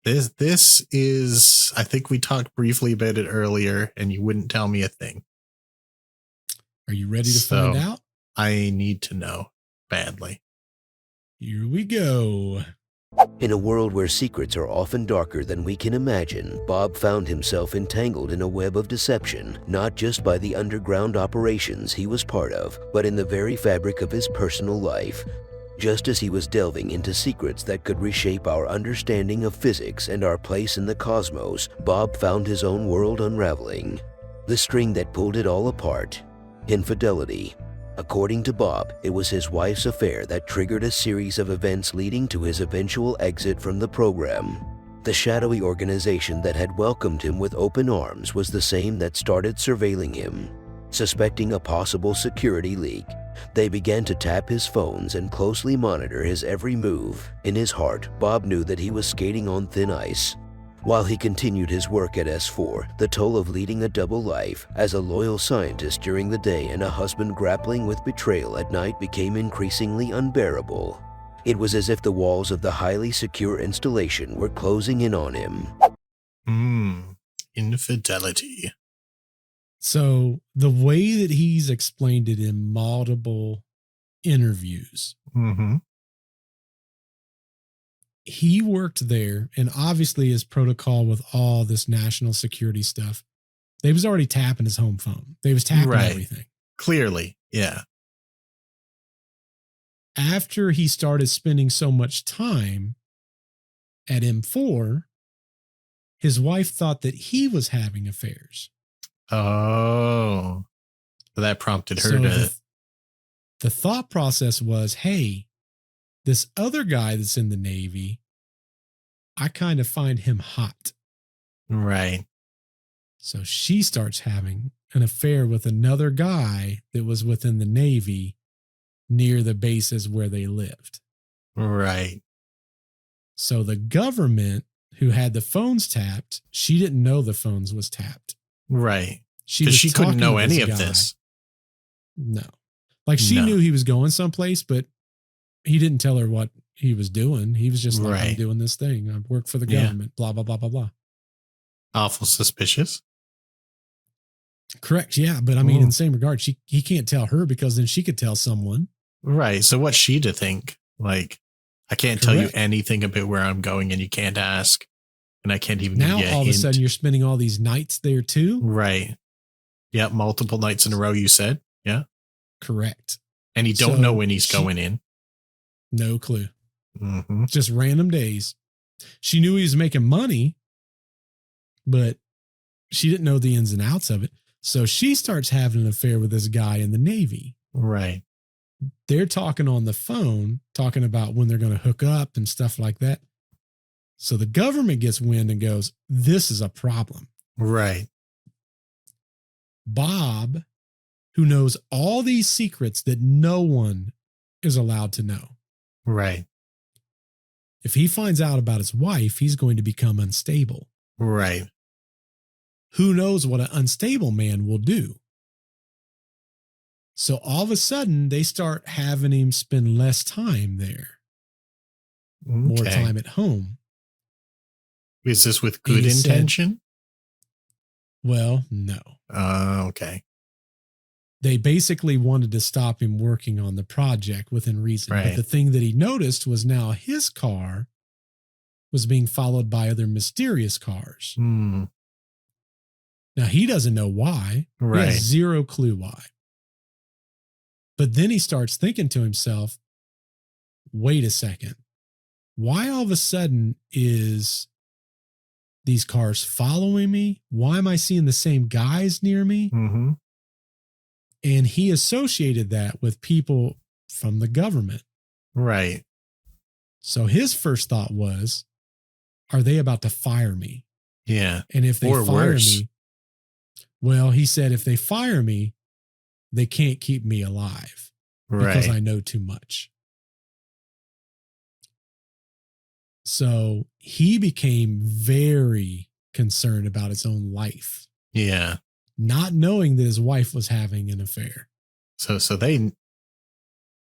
This is, I think we talked briefly about it earlier and you wouldn't tell me a thing. Are you ready to find out? I need to know badly. Here we go. In a world where secrets are often darker than we can imagine, Bob found himself entangled in a web of deception, not just by the underground operations he was part of, but in the very fabric of his personal life. Just as he was delving into secrets that could reshape our understanding of physics and our place in the cosmos, Bob found his own world unraveling. The string that pulled it all apart: infidelity. According to Bob, it was his wife's affair that triggered a series of events leading to his eventual exit from the program. The shadowy organization that had welcomed him with open arms was the same that started surveilling him. Suspecting a possible security leak, they began to tap his phones and closely monitor his every move. In his heart, Bob knew that he was skating on thin ice. While he continued his work at S4, the toll of leading a double life as a loyal scientist during the day and a husband grappling with betrayal at night became increasingly unbearable. It was as if the walls of the highly secure installation were closing in on him. Infidelity. So the way that he's explained it in multiple interviews, he worked there, and obviously his protocol with all this national security stuff, they was already tapping his home phone. They was tapping everything. Clearly, yeah. After he started spending so much time at M4, his wife thought that he was having affairs. Oh, so that prompted her to... The thought process was, hey, this other guy that's in the Navy, I kind of find him hot. Right. So she starts having an affair with another guy that was within the Navy near the bases where they lived. Right. So the government who had the phones tapped, she didn't know the phones was tapped. Right. Because she couldn't know any of this. No. Like she knew he was going someplace, but he didn't tell her what he was doing. He was just like, I'm doing this thing. I work for the government, blah, blah, blah, blah, blah. Awful suspicious. Correct. Yeah. But I mean, in the same regard, he can't tell her because then she could tell someone. Right. So what's she to think? Like, I can't tell you anything about where I'm going and you can't ask. And I can't even now give you a all hint. Of a sudden you're spending all these nights there too. Right. Yeah. Multiple nights in a row, you said. Yeah. Correct. And you don't know when he's going in. No clue. Just random days. She knew he was making money, but she didn't know the ins and outs of it. So she starts having an affair with this guy in the Navy. Right. They're talking on the phone, talking about when they're going to hook up and stuff like that. So the government gets wind and goes, this is a problem. Right. Bob, who knows all these secrets that no one is allowed to know. Right. If he finds out about his wife, he's going to become unstable. Right. Who knows what an unstable man will do? So all of a sudden, they start having him spend less time there. More time at home. Is this with good intention? Well, no. Okay. They basically wanted to stop him working on the project within reason. Right. But the thing that he noticed was now his car was being followed by other mysterious cars. Now, he doesn't know why. Right. He has zero clue why. But then he starts thinking to himself, wait a second. Why all of a sudden is these cars following me? Why am I seeing the same guys near me? Mm-hmm. And he associated that with people from the government. Right. So his first thought was, are they about to fire me? Yeah. And if they Or fire worse. me, well, he said, if they fire me, they can't keep me alive because Right. I know too much. So he became very concerned about his own life, Yeah. not knowing that his wife was having an affair. So they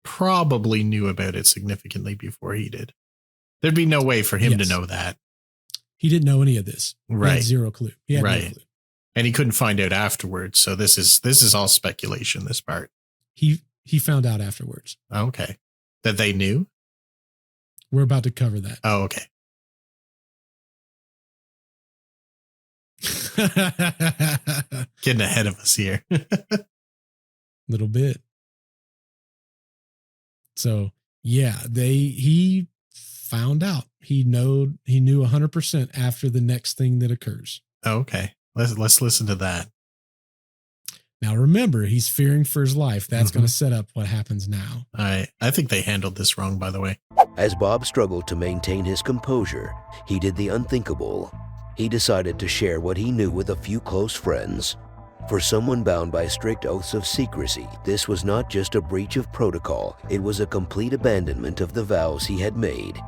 probably knew about it significantly before he did. There'd be no way for him to know that. He didn't know any of this. He Right. had zero clue. He had no Right. clue. And he couldn't find out afterwards. So this is all speculation, this part. He found out afterwards. Okay. That they knew? We're about to cover that. Oh, okay. Getting ahead of us here. Little bit. So yeah, he found out. He knew 100% after the next thing that occurs. Okay. Let's listen to that. Now remember, he's fearing for his life. That's Mm-hmm. going to set up what happens now. I think they handled this wrong, by the way. As Bob struggled to maintain his composure, he did the unthinkable. He decided to share what he knew with a few close friends. For someone bound by strict oaths of secrecy, this was not just a breach of protocol, it was a complete abandonment of the vows he had made.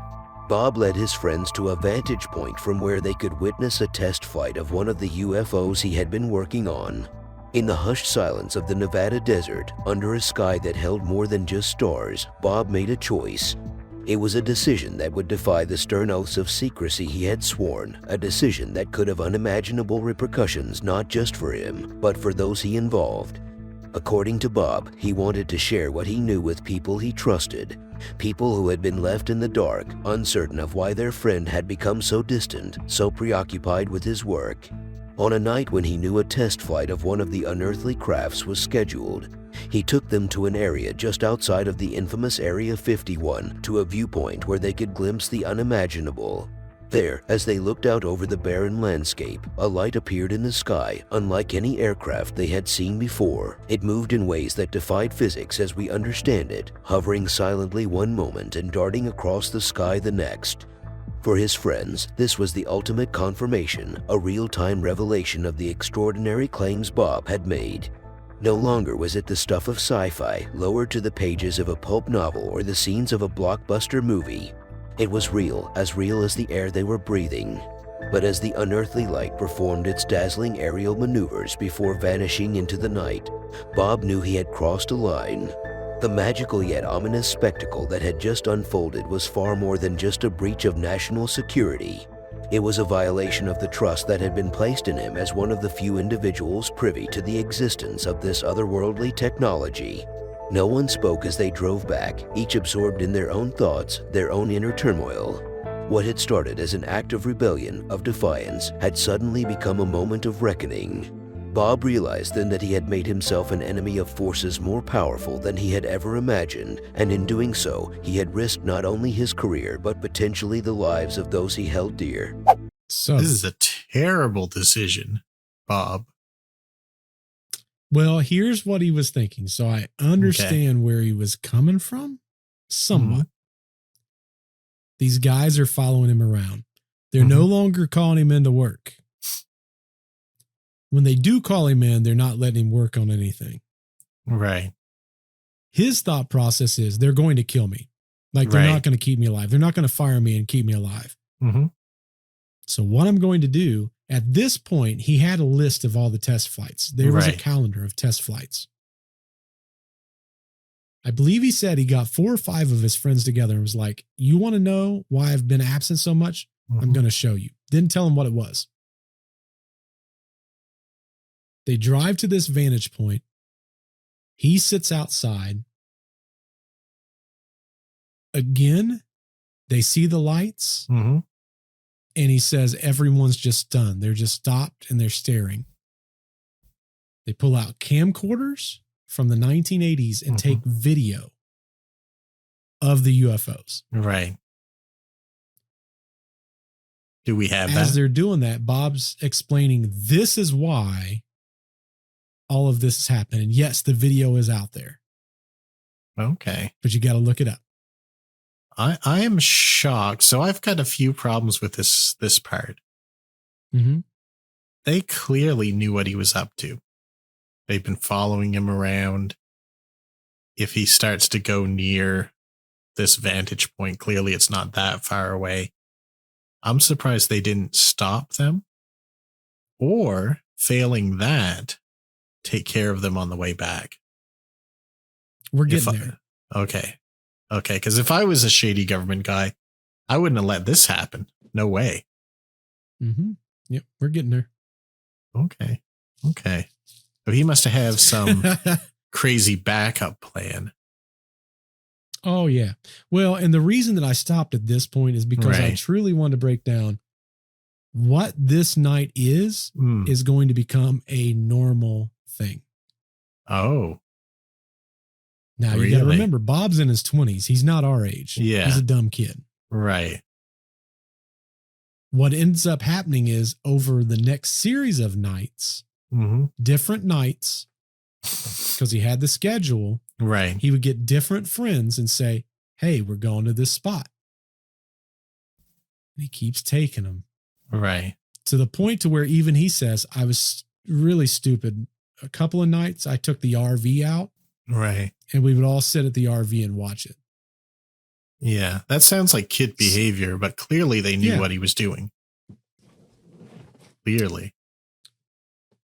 Bob led his friends to a vantage point from where they could witness a test flight of one of the UFOs he had been working on. In the hushed silence of the Nevada desert, under a sky that held more than just stars, Bob made a choice. It was a decision that would defy the stern oaths of secrecy he had sworn, a decision that could have unimaginable repercussions not just for him, but for those he involved. According to Bob, he wanted to share what he knew with people he trusted, people who had been left in the dark, uncertain of why their friend had become so distant, so preoccupied with his work. On a night when he knew a test flight of one of the unearthly crafts was scheduled, he took them to an area just outside of the infamous Area 51 to a viewpoint where they could glimpse the unimaginable. There, as they looked out over the barren landscape, a light appeared in the sky unlike any aircraft they had seen before. It moved in ways that defied physics as we understand it, hovering silently one moment and darting across the sky the next. For his friends, this was the ultimate confirmation, a real-time revelation of the extraordinary claims Bob had made. No longer was it the stuff of sci-fi, lowered to the pages of a pulp novel or the scenes of a blockbuster movie. It was real as the air they were breathing. But as the unearthly light performed its dazzling aerial maneuvers before vanishing into the night, Bob knew he had crossed a line. The magical yet ominous spectacle that had just unfolded was far more than just a breach of national security. It was a violation of the trust that had been placed in him as one of the few individuals privy to the existence of this otherworldly technology. No one spoke as they drove back, each absorbed in their own thoughts, their own inner turmoil. What had started as an act of rebellion, of defiance, had suddenly become a moment of reckoning. Bob realized then that he had made himself an enemy of forces more powerful than he had ever imagined, and in doing so, he had risked not only his career, but potentially the lives of those he held dear. So This is a terrible decision, Bob. well, here's what he was thinking. So I understand where he was coming from somewhat. These guys are following him around. They're no longer calling him into work. When they do call him in, they're not letting him work on anything. Right. His thought process is they're going to kill me. Like they're not going to keep me alive. They're not going to fire me and keep me alive. Mm-hmm. So what I'm going to do at this point, he had a list of all the test flights. There was a calendar of test flights. I believe he said he got 4 or 5 of his friends together and was like, you want to know why I've been absent so much? I'm going to show you. Didn't tell him what it was. They drive to this vantage point. He sits outside. Again, they see the lights. Mm-hmm. And he says, everyone's just stunned. They're just stopped and they're staring. They pull out camcorders from the 1980s and take video of the UFOs. Right. Do we have that? As they're doing that, Bob's explaining this is why all of this is happening. Yes, the video is out there. Okay. But you got to look it up. I am shocked. So I've got a few problems with this part. Mm-hmm. They clearly knew what he was up to. They've been following him around. If he starts to go near this vantage point, clearly it's not that far away. I'm surprised they didn't stop them, or failing that, take care of them on the way back. We're getting there. Okay. Because if I was a shady government guy, I wouldn't have let this happen. No way. Mm-hmm. Yep. We're getting there. Okay. So he must have some crazy backup plan. Oh, yeah. Well, and the reason that I stopped at this point is because I truly wanted to break down what this night is going to become a normal thing. Oh. Now, you got to remember, Bob's in his 20s. He's not our age. Yeah. He's a dumb kid. Right. What ends up happening is over the next series of nights, different nights, because he had the schedule. Right. He would get different friends and say, hey, we're going to this spot. And he keeps taking them. Right. To the point to where even he says, I was really stupid. A couple of nights I took the RV out. Right. And we would all sit at the RV and watch it. Yeah. That sounds like kid behavior, but clearly they knew what he was doing. Clearly.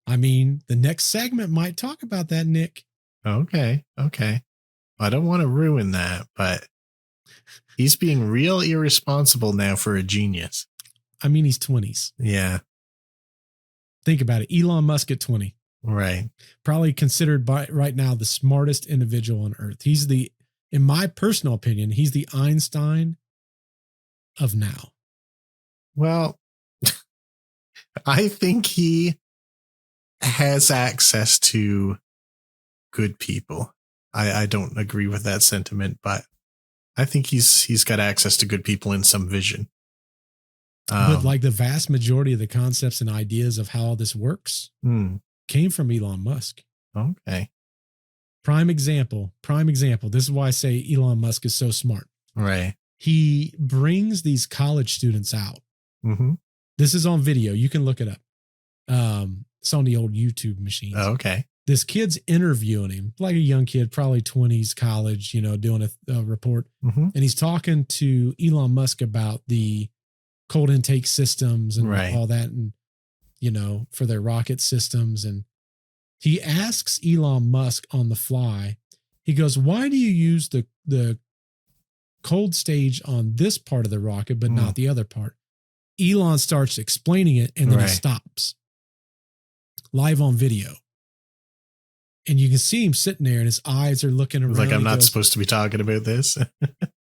I mean, the next segment might talk about that, Nick. Okay. I don't want to ruin that, but he's being real irresponsible now for a genius. I mean, he's 20s. Yeah. Think about it. Elon Musk at 20. Right. Probably considered by right now the smartest individual on earth. He's in my personal opinion, he's the Einstein of now. Well, I think he has access to good people. I don't agree with that sentiment, but I think he's got access to good people in some vision. But like the vast majority of the concepts and ideas of how all this works came from Elon Musk. Okay. Prime example. This is why I say Elon Musk is so smart. Right. He brings these college students out. Mm-hmm. This is on video. You can look it up. It's on the old YouTube machines. Oh, okay. This kid's interviewing him, like a young kid, probably 20s, college, doing a report. Mm-hmm. And he's talking to Elon Musk about the cold intake systems and all that, and, for their rocket systems. And he asks Elon Musk on the fly, he goes, why do you use the cold stage on this part of the rocket, but not the other part? Elon starts explaining it, and then he stops. Live on video. And you can see him sitting there and his eyes are looking around. Like, I'm not supposed to be talking about this.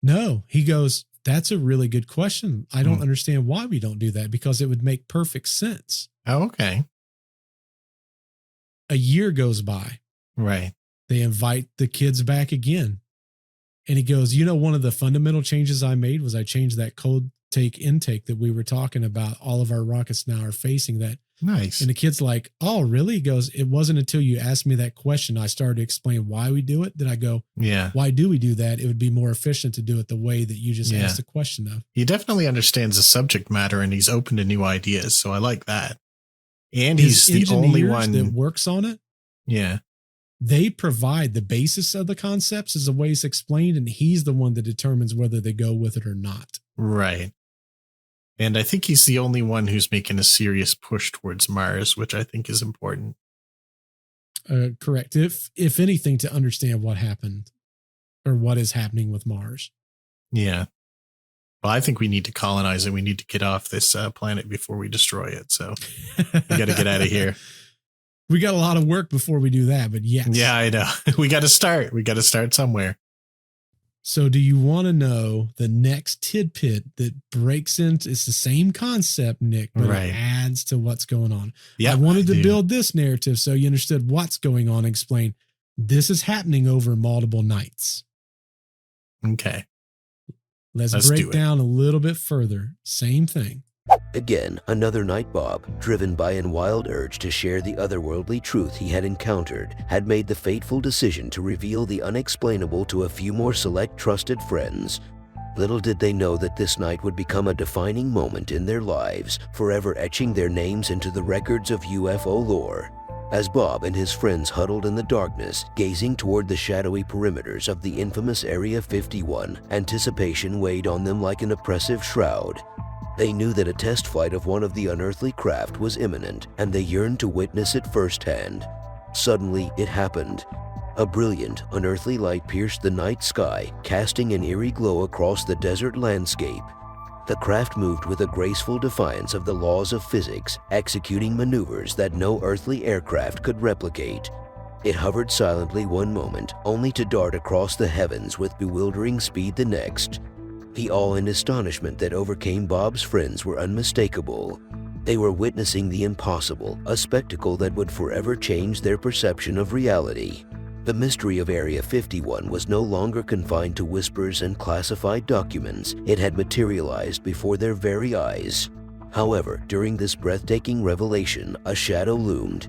No, he goes, that's a really good question. I don't understand why we don't do that, because it would make perfect sense. Oh, okay. A year goes by. Right. They invite the kids back again. And he goes, one of the fundamental changes I made was I changed that cold intake that we were talking about. All of our rockets now are facing that. Nice. And the kid's like, oh, really? He goes, it wasn't until you asked me that question, I started to explain why we do it. That I go, why do we do that? It would be more efficient to do it the way that you just asked the question of. He definitely understands the subject matter and he's open to new ideas. So I like that. And he's the only one that works on it. Yeah. They provide the basis of the concepts as the way it's explained, and he's the one that determines whether they go with it or not. Right. And I think he's the only one who's making a serious push towards Mars, which I think is important. Correct. If anything, to understand what happened or what is happening with Mars. Yeah. Well, I think we need to colonize it. We need to get off this planet before we destroy it. So we got to get out of here. We got a lot of work before we do that, but yes. Yeah, I know. We got to start. We got to start somewhere. So do you want to know the next tidbit that breaks into, it's the same concept, Nick, but it adds to what's going on. Yeah, I wanted to build this narrative so you understood what's going on and explain this is happening over multiple nights. Okay. Let's break down a little bit further. Same thing. Again, another night Bob, driven by a wild urge to share the otherworldly truth he had encountered, had made the fateful decision to reveal the unexplainable to a few more select trusted friends. Little did they know that this night would become a defining moment in their lives, forever etching their names into the records of UFO lore. As Bob and his friends huddled in the darkness, gazing toward the shadowy perimeters of the infamous Area 51, anticipation weighed on them like an oppressive shroud. They knew that a test flight of one of the unearthly craft was imminent, and they yearned to witness it firsthand. Suddenly, it happened. A brilliant, unearthly light pierced the night sky, casting an eerie glow across the desert landscape. The craft moved with a graceful defiance of the laws of physics, executing maneuvers that no earthly aircraft could replicate. It hovered silently one moment, only to dart across the heavens with bewildering speed the next. The awe and astonishment that overcame Bob's friends were unmistakable. They were witnessing the impossible, a spectacle that would forever change their perception of reality. The mystery of Area 51 was no longer confined to whispers and classified documents. It had materialized before their very eyes. However, during this breathtaking revelation, a shadow loomed.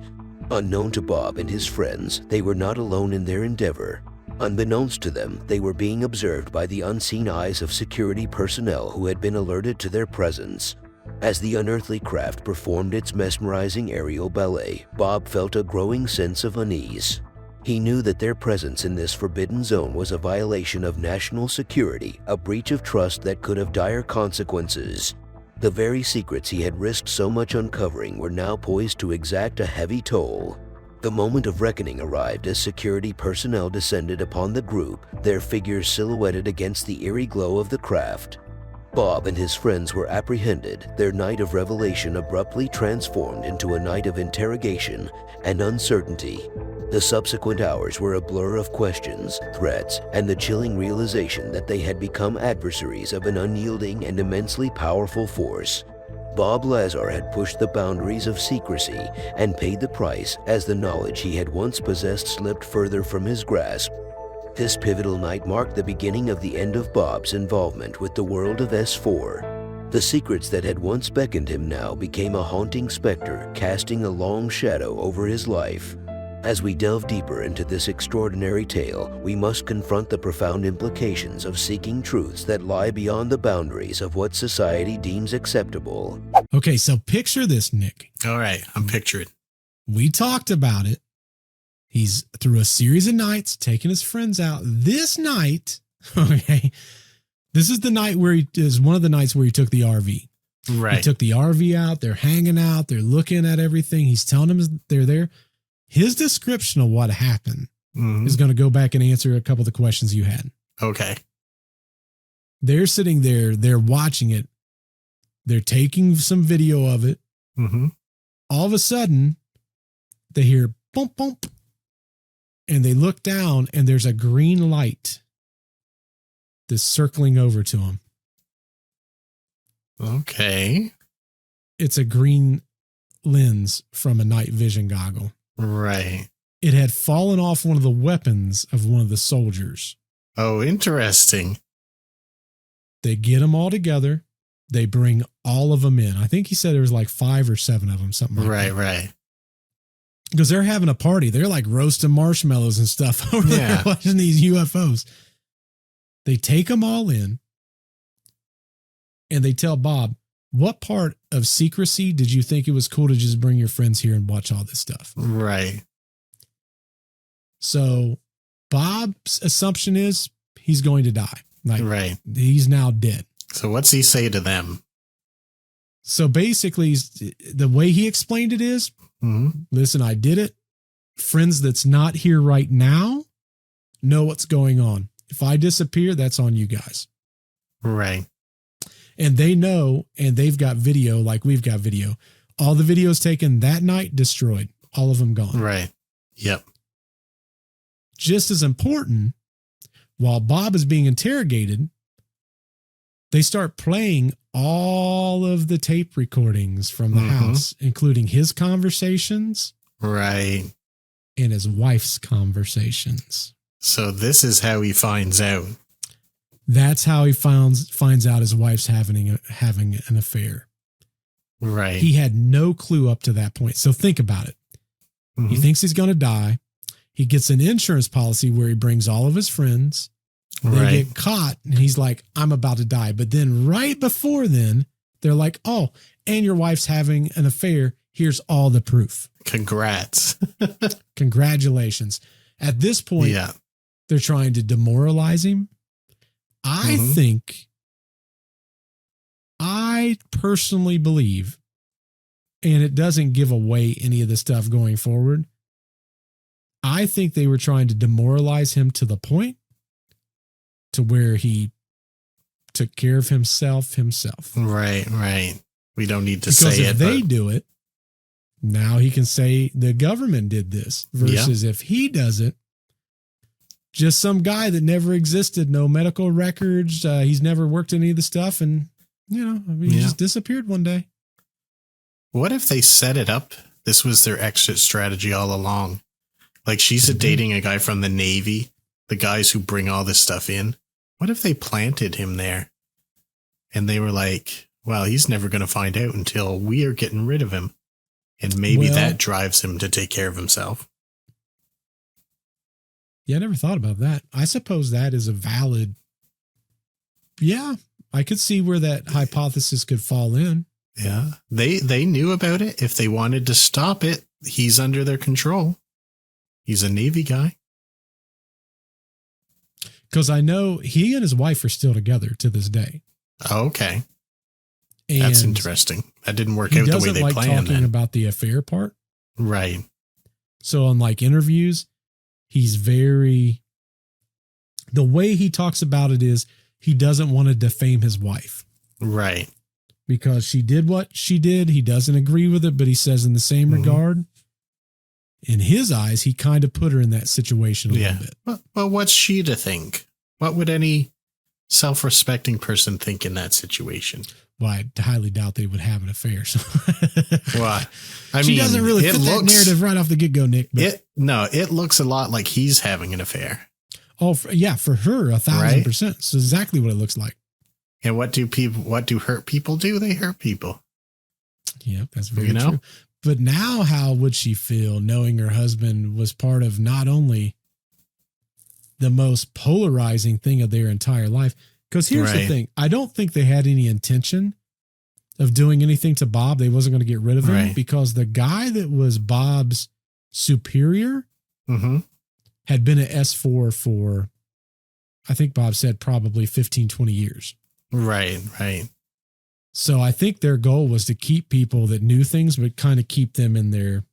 Unknown to Bob and his friends, they were not alone in their endeavor. Unbeknownst to them, they were being observed by the unseen eyes of security personnel who had been alerted to their presence. As the unearthly craft performed its mesmerizing aerial ballet, Bob felt a growing sense of unease. He knew that their presence in this forbidden zone was a violation of national security, a breach of trust that could have dire consequences. The very secrets he had risked so much uncovering were now poised to exact a heavy toll. The moment of reckoning arrived as security personnel descended upon the group, their figures silhouetted against the eerie glow of the craft. Bob and his friends were apprehended, their night of revelation abruptly transformed into a night of interrogation and uncertainty. The subsequent hours were a blur of questions, threats, and the chilling realization that they had become adversaries of an unyielding and immensely powerful force. Bob Lazar had pushed the boundaries of secrecy and paid the price as the knowledge he had once possessed slipped further from his grasp. This pivotal night marked the beginning of the end of Bob's involvement with the world of S4. The secrets that had once beckoned him now became a haunting specter, casting a long shadow over his life. As we delve deeper into this extraordinary tale, we must confront the profound implications of seeking truths that lie beyond the boundaries of what society deems acceptable. Okay, so picture this, Nick. All right, I'm picturing. We talked about it. He's through a series of nights taking his friends out. This night, okay, this is the night where he is one of the nights where he took the RV. Right. He took the RV out. They're hanging out. They're looking at everything. He's telling them they're there. His description of what happened is going to go back and answer a couple of the questions you had. Okay. They're sitting there. They're watching it. They're taking some video of it. Mm-hmm. All of a sudden, they hear bump, bump. And they look down and there's a green light that's circling over to them. Okay. It's a green lens from a night vision goggle. Right. It had fallen off one of the weapons of one of the soldiers. Oh, interesting. They get them all together. They bring all of them in. I think he said there was like 5 or 7 of them, something like that. Right. Because they're having a party. They're like roasting marshmallows and stuff over there watching these UFOs. They take them all in and they tell Bob, what part of secrecy did you think it was cool to just bring your friends here and watch all this stuff? Right. So Bob's assumption is he's going to die. Like, right. He's now dead. So what's he say to them? So basically, the way he explained it is, listen, I did it. Friends that's not here right now know what's going on. If I disappear, that's on you guys. Right. And they know, and they've got video like we've got video. All the videos taken that night, destroyed. All of them gone. Right. Yep. Just as important, while Bob is being interrogated, they start playing all of the tape recordings from the house, including his conversations. Right. And his wife's conversations. So this is how he finds out. That's how he finds out his wife's having an affair. Right. He had no clue up to that point. So think about it. He thinks he's going to die. He gets an insurance policy where he brings all of his friends. They get caught and he's like, I'm about to die. But then right before then, they're like, oh, and your wife's having an affair. Here's all the proof. Congrats. Congratulations. At this point, they're trying to demoralize him. I personally believe, and it doesn't give away any of the stuff going forward, I think they were trying to demoralize him to the point to where he took care of himself. Right. We don't need to because say if it. They do it. Now he can say the government did this versus if he does it, just some guy that never existed, no medical records. He's never worked any of the stuff. And, he just disappeared one day. What if they set it up? This was their exit strategy all along. Like she's dating a guy from the Navy, the guys who bring all this stuff in. What if they planted him there and they were like, well, he's never going to find out until we are getting rid of him. And maybe that drives him to take care of himself. Yeah, I never thought about that. I suppose that is a valid. Yeah, I could see where that hypothesis could fall in. Yeah, they knew about it. If they wanted to stop it, he's under their control. He's a Navy guy. Because I know he and his wife are still together to this day. Okay. And that's interesting. That didn't work out the way they planned. He doesn't like talking about the affair part. Right. So on like interviews, he's the way he talks about it is he doesn't want to defame his wife. Right. Because she did what she did. He doesn't agree with it, but he says in the same regard, in his eyes, he kind of put her in that situation a little bit. Well, what's she to think? What would any self-respecting person think in that situation? Well, I highly doubt they would have an affair. So. Well, she doesn't really fit that narrative right off the get-go, Nick. But it looks a lot like he's having an affair. Oh, for her, 1,000%. It's exactly what it looks like. And what do hurt people do? They hurt people. Yeah, that's very true. But now how would she feel knowing her husband was part of not only the most polarizing thing of their entire life? Because here's the thing. I don't think they had any intention of doing anything to Bob. They wasn't going to get rid of him because the guy that was Bob's superior had been at S4 for, I think Bob said probably 15, 20 years. Right. So I think their goal was to keep people that knew things, but kind of keep them in their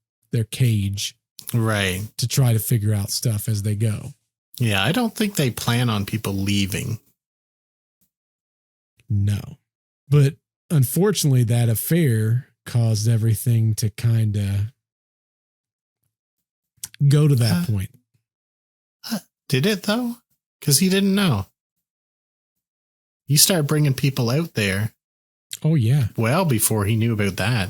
cage. Right. To try to figure out stuff as they go. Yeah, I don't think they plan on people leaving. No. But unfortunately, that affair caused everything to kind of go to that point. Did it, though? Because he didn't know. You start bringing people out there. Oh, yeah. Well, before he knew about that.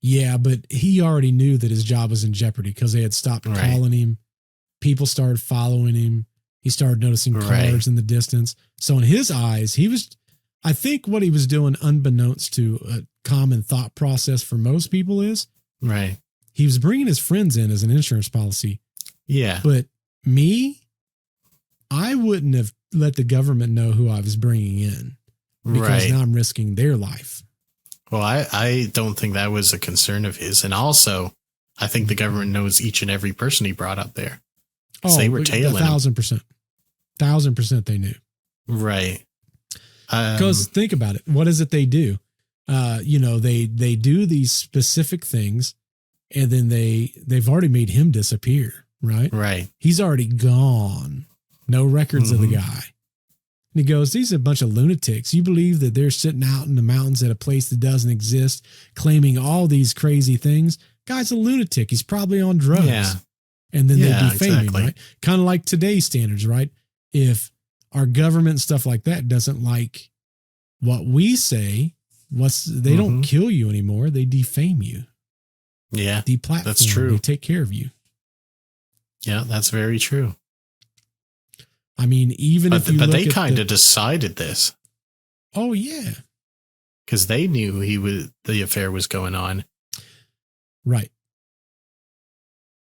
Yeah, but he already knew that his job was in jeopardy because they had stopped calling him. People started following him. He started noticing cars in the distance. So in his eyes, I think what he was doing, unbeknownst to a common thought process for most people is, he was bringing his friends in as an insurance policy. Yeah. But me, I wouldn't have let the government know who I was bringing in because now I'm risking their life. Well, I don't think that was a concern of his. And also, I think the government knows each and every person he brought up there. Oh, they were tailing 1,000%. 1,000% they knew. Right. Because think about it. What is it they do? They do these specific things and then they've already made him disappear, right? Right. He's already gone. No records of the guy. And he goes, these are a bunch of lunatics. You believe that they're sitting out in the mountains at a place that doesn't exist, claiming all these crazy things. Guy's a lunatic. He's probably on drugs. Yeah. And then they defame him, right? Kind of like today's standards, right? if our government and stuff like that doesn't like what we say, they don't kill you anymore. They defame you. Yeah, Deplatform. that's true. They take care of you. Yeah, that's very true. I mean, even if you but look they at kind of decided this. Oh yeah, because they knew the affair was going on, right?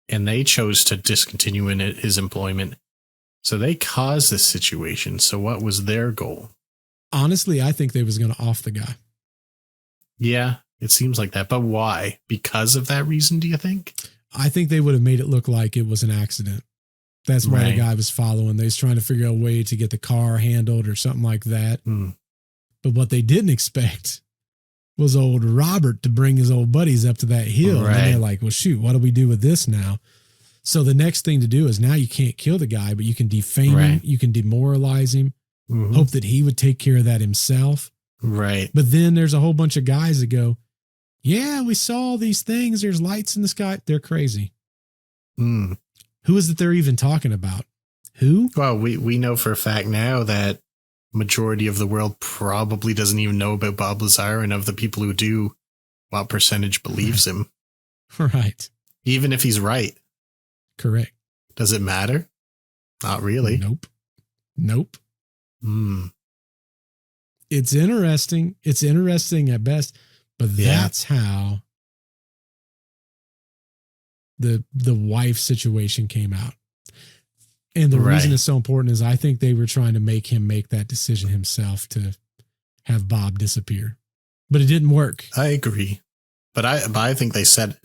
And they chose to discontinue his employment. So they caused this situation. So what was their goal? Honestly, I think they was going to off the guy. Yeah, it seems like that. But why? Because of that reason, do you think? I think they would have made it look like it was an accident. That's why the guy was following. They was trying to figure out a way to get the car handled or something like that. But what they didn't expect was old Robert to bring his old buddies up to that hill. Right. And they're like, well, shoot, what do we do with this now? So the next thing to do is now you can't kill the guy, but you can defame him. You can demoralize him. Hope that he would take care of that himself. Right. But then there's a whole bunch of guys that go, yeah, we saw all these things. There's lights in the sky. They're crazy. Who is it they're even talking about? Who? Well, we know for a fact now that majority of the world probably doesn't even know about Bob Lazar, and of the people who do, what percentage believes him? Right. Even if he's right. Correct. Does it matter? Not really. Nope. It's interesting. It's interesting at best, but that's how the wife situation came out. And the reason it's so important is I think they were trying to make him make that decision himself to have Bob disappear. But it didn't work. I agree. But I think they set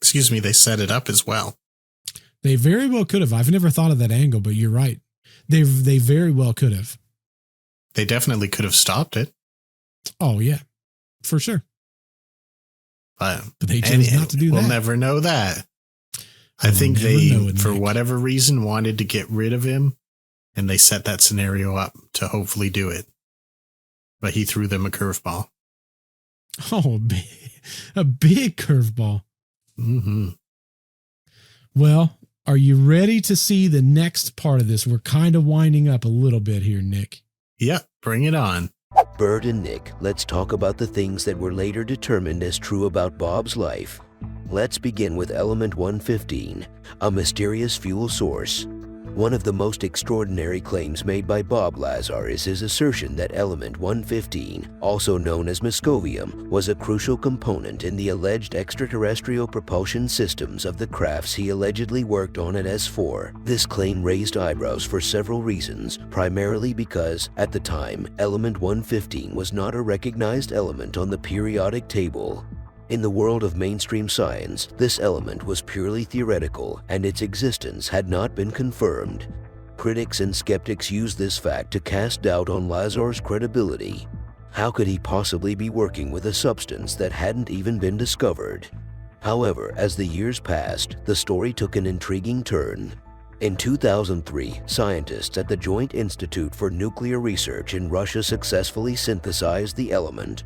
it up as well. They very well could have. I've never thought of that angle, but you're right. They very well could have. They definitely could have stopped it. Oh, yeah, for sure. But they chose not to do that. We'll never know that. I think they, for whatever reason, wanted to get rid of him, and they set that scenario up to hopefully do it. But he threw them a curveball. Oh, a big curveball. Well, are you ready to see the next part of this? We're kind of winding up a little bit here, Nick. Yep, bring it on. Bert and Nick, let's talk about the things that were later determined as true about Bob's life. Let's begin with element 115, a mysterious fuel source. One of the most extraordinary claims made by Bob Lazar is his assertion that element 115, also known as Moscovium, was a crucial component in the alleged extraterrestrial propulsion systems of the crafts he allegedly worked on at S4. This claim raised eyebrows for several reasons, primarily because, at the time, element 115 was not a recognized element on the periodic table. In the world of mainstream science, this element was purely theoretical, and its existence had not been confirmed. Critics and skeptics used this fact to cast doubt on Lazar's credibility. How could he possibly be working with a substance that hadn't even been discovered? However, as the years passed, the story took an intriguing turn. In 2003, scientists at the Joint Institute for Nuclear Research in Russia successfully synthesized the element.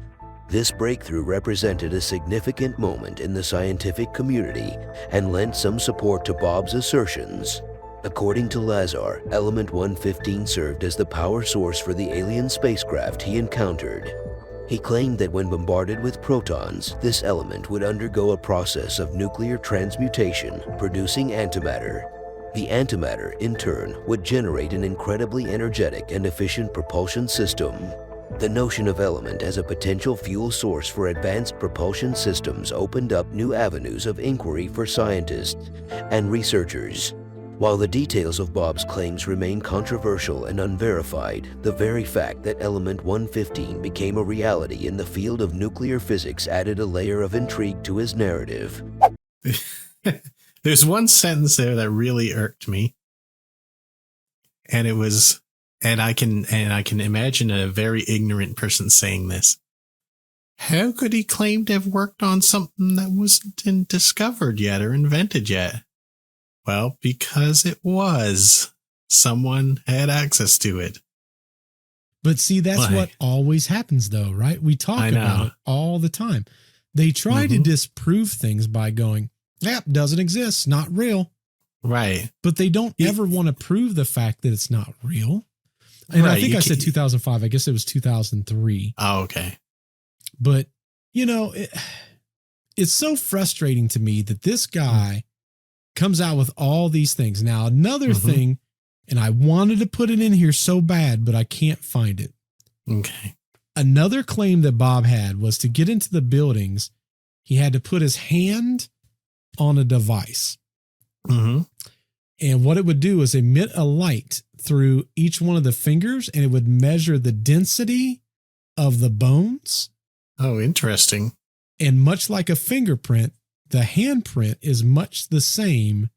This breakthrough represented a significant moment in the scientific community and lent some support to Bob's assertions. According to Lazar, element 115 served as the power source for the alien spacecraft he encountered. He claimed that when bombarded with protons, this element would undergo a process of nuclear transmutation, producing antimatter. The antimatter, in turn, would generate an incredibly energetic and efficient propulsion system. The notion of element as a potential fuel source for advanced propulsion systems opened up new avenues of inquiry for scientists and researchers. While the details of Bob's claims remain controversial and unverified, the very fact that element 115 became a reality in the field of nuclear physics added a layer of intrigue to his narrative. There's one sentence there that really irked me. And it was, and I can imagine a very ignorant person saying this. How could he claim to have worked on something that wasn't discovered yet or invented yet? Well, because it was. Someone had access to it. But see, that's what always happens though, right? We talk about it all the time. They try to disprove things by going, yep, doesn't exist, not real. Right. But they don't ever want to prove the fact that it's not real. And I think I said 2005. I guess it was 2003. Oh, okay. But, it's so frustrating to me that this guy comes out with all these things. Now, another thing, and I wanted to put it in here so bad, but I can't find it. Okay. Another claim that Bob had was to get into the buildings, he had to put his hand on a device. Mm-hmm. And what it would do is emit a light through each one of the fingers, and it would measure the density of the bones. Oh, interesting. And much like a fingerprint, the handprint is much the same,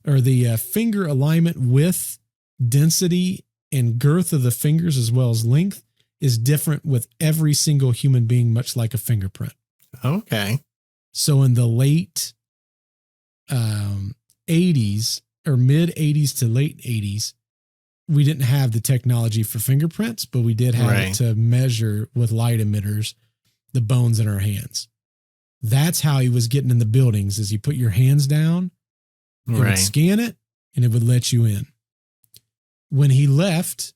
or the finger alignment width, density, and girth of the fingers, as well as length, is different with every single human being, much like a fingerprint. Okay. So in the late 80s or mid 80s to late 80s, we didn't have the technology for fingerprints, but we did have it to measure with light emitters the bones in our hands. That's how he was getting in the buildings, is you put your hands down, it would scan it, and it would let you in. When he left,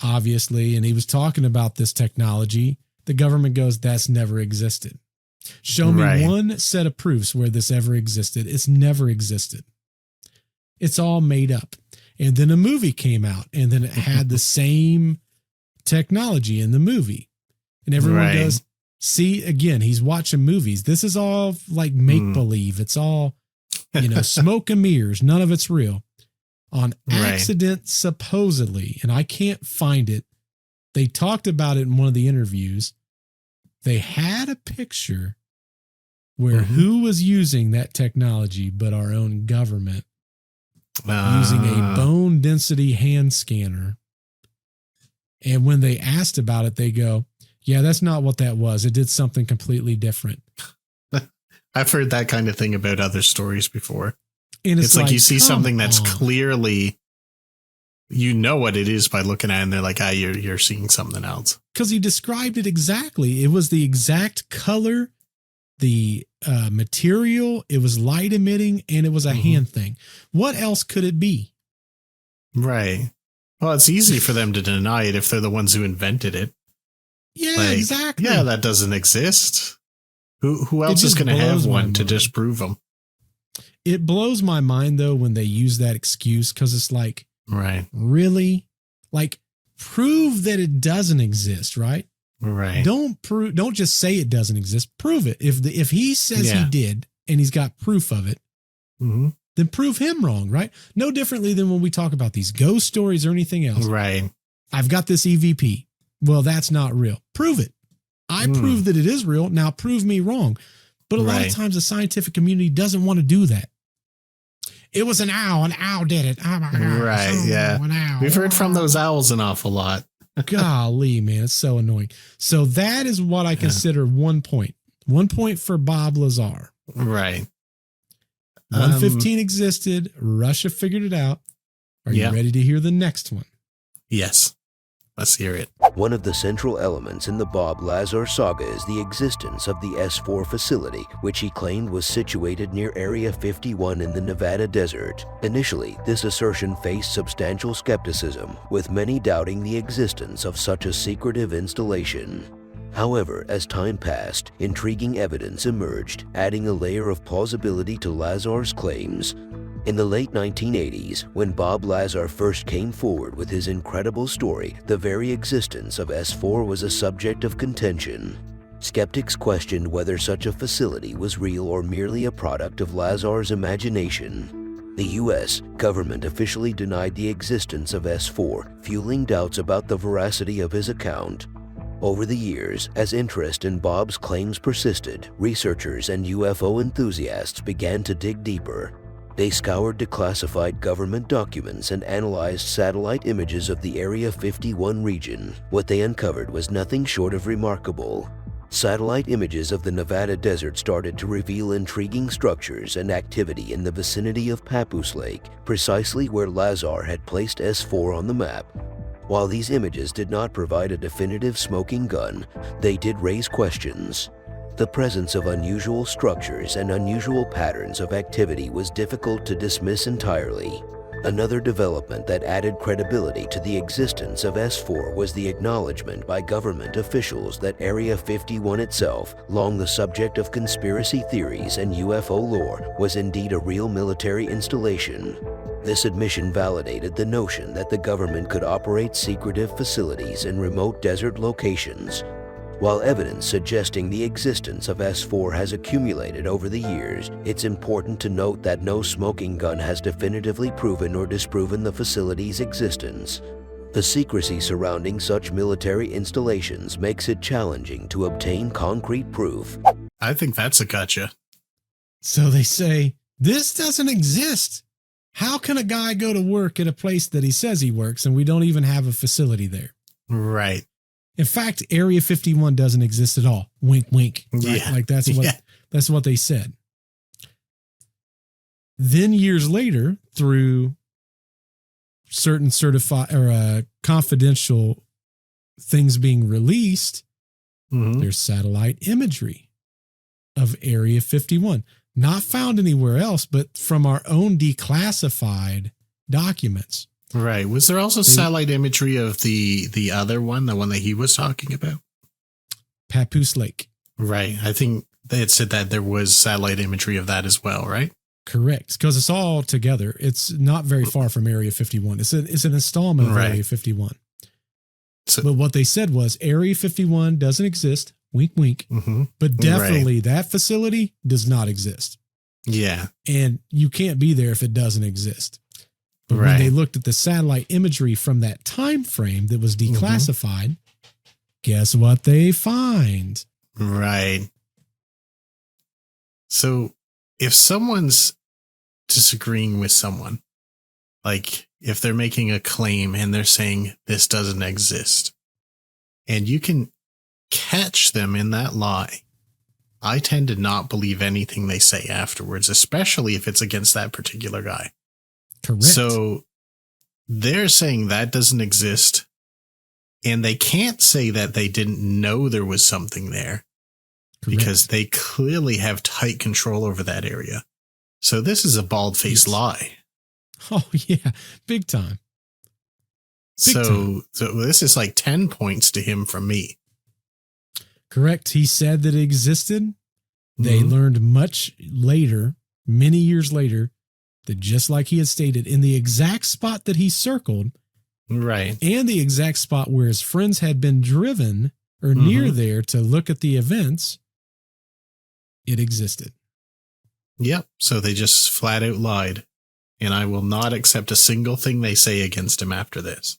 obviously, and he was talking about this technology, the government goes, that's never existed. Show me one set of proofs where this ever existed. It's never existed. It's all made up. And then a movie came out, and then it had the same technology in the movie. And everyone goes, see, again, he's watching movies. This is all like make-believe. It's all, smoke and mirrors. None of it's real. On accident, supposedly, and I can't find it. They talked about it in one of the interviews. They had a picture where who was using that technology but our own government, using a bone density hand scanner. And when they asked about it, they go, yeah, that's not what that was. It did something completely different. I've heard that kind of thing about other stories before. And it's like you see something that's clearly, what it is by looking at it, and they're like, you're seeing something else. Because he described it exactly. It was the exact color, the material, it was light emitting, and it was a hand thing. What else could it be? Right. Well, it's easy for them to deny it if they're the ones who invented it. Yeah, exactly. Yeah, that doesn't exist. Who else is going to have one to disprove them? It blows my mind, though, when they use that excuse, because it's like, really? Like, prove that it doesn't exist, right? Right. Don't just say it doesn't exist. Prove it. If he says he did and he's got proof of it, then prove him wrong, right? No differently than when we talk about these ghost stories or anything else. Right. I've got this EVP. Well, that's not real. Prove it. I prove that it is real. Now prove me wrong. But a lot of times the scientific community doesn't want to do that. It was an owl. An owl did it. Oh my God. Right. An owl. We've heard from those owls an awful lot. Golly, man. It's so annoying. So that is what I consider 1 point. 1 point for Bob Lazar. Right. 115 existed. Russia figured it out. Are you ready to hear the next one? Yes. Let's hear it. One of the central elements in the Bob Lazar saga is the existence of the S4 facility, which he claimed was situated near Area 51 in the Nevada desert. Initially, this assertion faced substantial skepticism, with many doubting the existence of such a secretive installation. However, as time passed, intriguing evidence emerged, adding a layer of plausibility to Lazar's claims. In the late 1980s, when Bob Lazar first came forward with his incredible story, the very existence of S4 was a subject of contention. Skeptics questioned whether such a facility was real or merely a product of Lazar's imagination. The U.S. government officially denied the existence of S4, fueling doubts about the veracity of his account. Over the years, as interest in Bob's claims persisted, researchers and UFO enthusiasts began to dig deeper. They scoured declassified government documents and analyzed satellite images of the Area 51 region. What they uncovered was nothing short of remarkable. Satellite images of the Nevada desert started to reveal intriguing structures and activity in the vicinity of Papoose Lake, precisely where Lazar had placed S4 on the map. While these images did not provide a definitive smoking gun, they did raise questions. The presence of unusual structures and unusual patterns of activity was difficult to dismiss entirely. Another development that added credibility to the existence of S4 was the acknowledgement by government officials that Area 51 itself, long the subject of conspiracy theories and UFO lore, was indeed a real military installation. This admission validated the notion that the government could operate secretive facilities in remote desert locations. While evidence suggesting the existence of S4 has accumulated over the years, it's important to note that no smoking gun has definitively proven or disproven the facility's existence. The secrecy surrounding such military installations makes it challenging to obtain concrete proof. I think that's a gotcha. So they say, this doesn't exist. How can a guy go to work at a place that he says he works and we don't even have a facility there? Right. In fact, Area 51 doesn't exist at all. Wink, wink. Right? Yeah. Like that's what they said. Then years later, through certain certified or confidential things being released, there's satellite imagery of Area 51, not found anywhere else, but from our own declassified documents. Right. Was there also satellite imagery of the other one, the one that he was talking about? Papoose Lake. Right. I think they had said that there was satellite imagery of that as well, right? Correct. Because it's all together. It's not very far from Area 51. It's an installment of Area 51. So, but what they said was Area 51 doesn't exist. Wink, wink. But definitely that facility does not exist. Yeah. And you can't be there if it doesn't exist. But when they looked at the satellite imagery from that time frame that was declassified, guess what they find? Right. So if someone's disagreeing with someone, like if they're making a claim and they're saying this doesn't exist, and you can catch them in that lie, I tend to not believe anything they say afterwards, especially if it's against that particular guy. Correct. So they're saying that doesn't exist, and they can't say that they didn't know there was something there. Correct. Because they clearly have tight control over that area. So this is a bald-faced lie. Oh, yeah. Big time. So this is like 10 points to him from me. Correct. He said that it existed. They learned much later, many years later, that just like he had stated, in the exact spot that he circled, right, and the exact spot where his friends had been driven or near there to look at the events, it existed. Yep. So they just flat out lied, and I will not accept a single thing they say against him after this.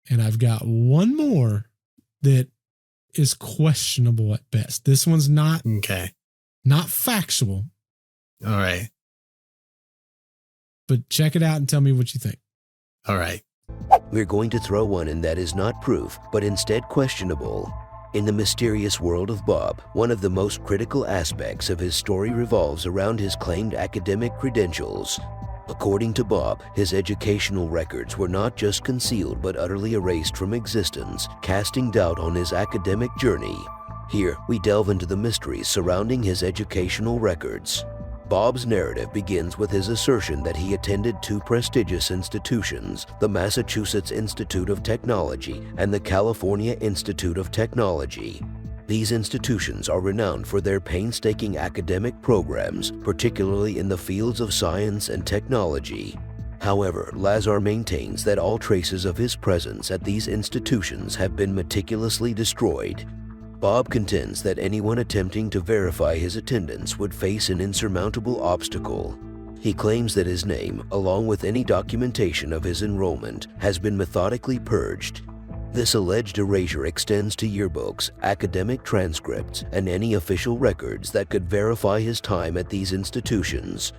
And I've got one more that is questionable at best. This one's not factual. All right. But check it out and tell me what you think. All right. We're going to throw one in that is not proof, but instead questionable. In the mysterious world of Bob, one of the most critical aspects of his story revolves around his claimed academic credentials. According to Bob, his educational records were not just concealed but utterly erased from existence, casting doubt on his academic journey. Here, we delve into the mysteries surrounding his educational records. Bob's narrative begins with his assertion that he attended two prestigious institutions, the Massachusetts Institute of Technology and the California Institute of Technology. These institutions are renowned for their painstaking academic programs, particularly in the fields of science and technology. However, Lazar maintains that all traces of his presence at these institutions have been meticulously destroyed. Bob contends that anyone attempting to verify his attendance would face an insurmountable obstacle. He claims that his name, along with any documentation of his enrollment, has been methodically purged. This alleged erasure extends to yearbooks, academic transcripts, and any official records that could verify his time at these institutions.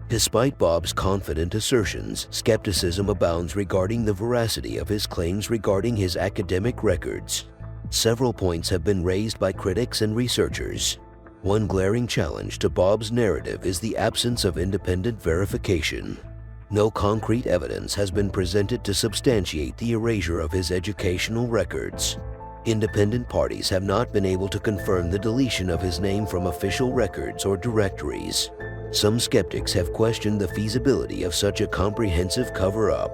Despite Bob's confident assertions, skepticism abounds regarding the veracity of his claims regarding his academic records. Several points have been raised by critics and researchers. One glaring challenge to Bob's narrative is the absence of independent verification. No concrete evidence has been presented to substantiate the erasure of his educational records. Independent parties have not been able to confirm the deletion of his name from official records or directories. Some skeptics have questioned the feasibility of such a comprehensive cover-up.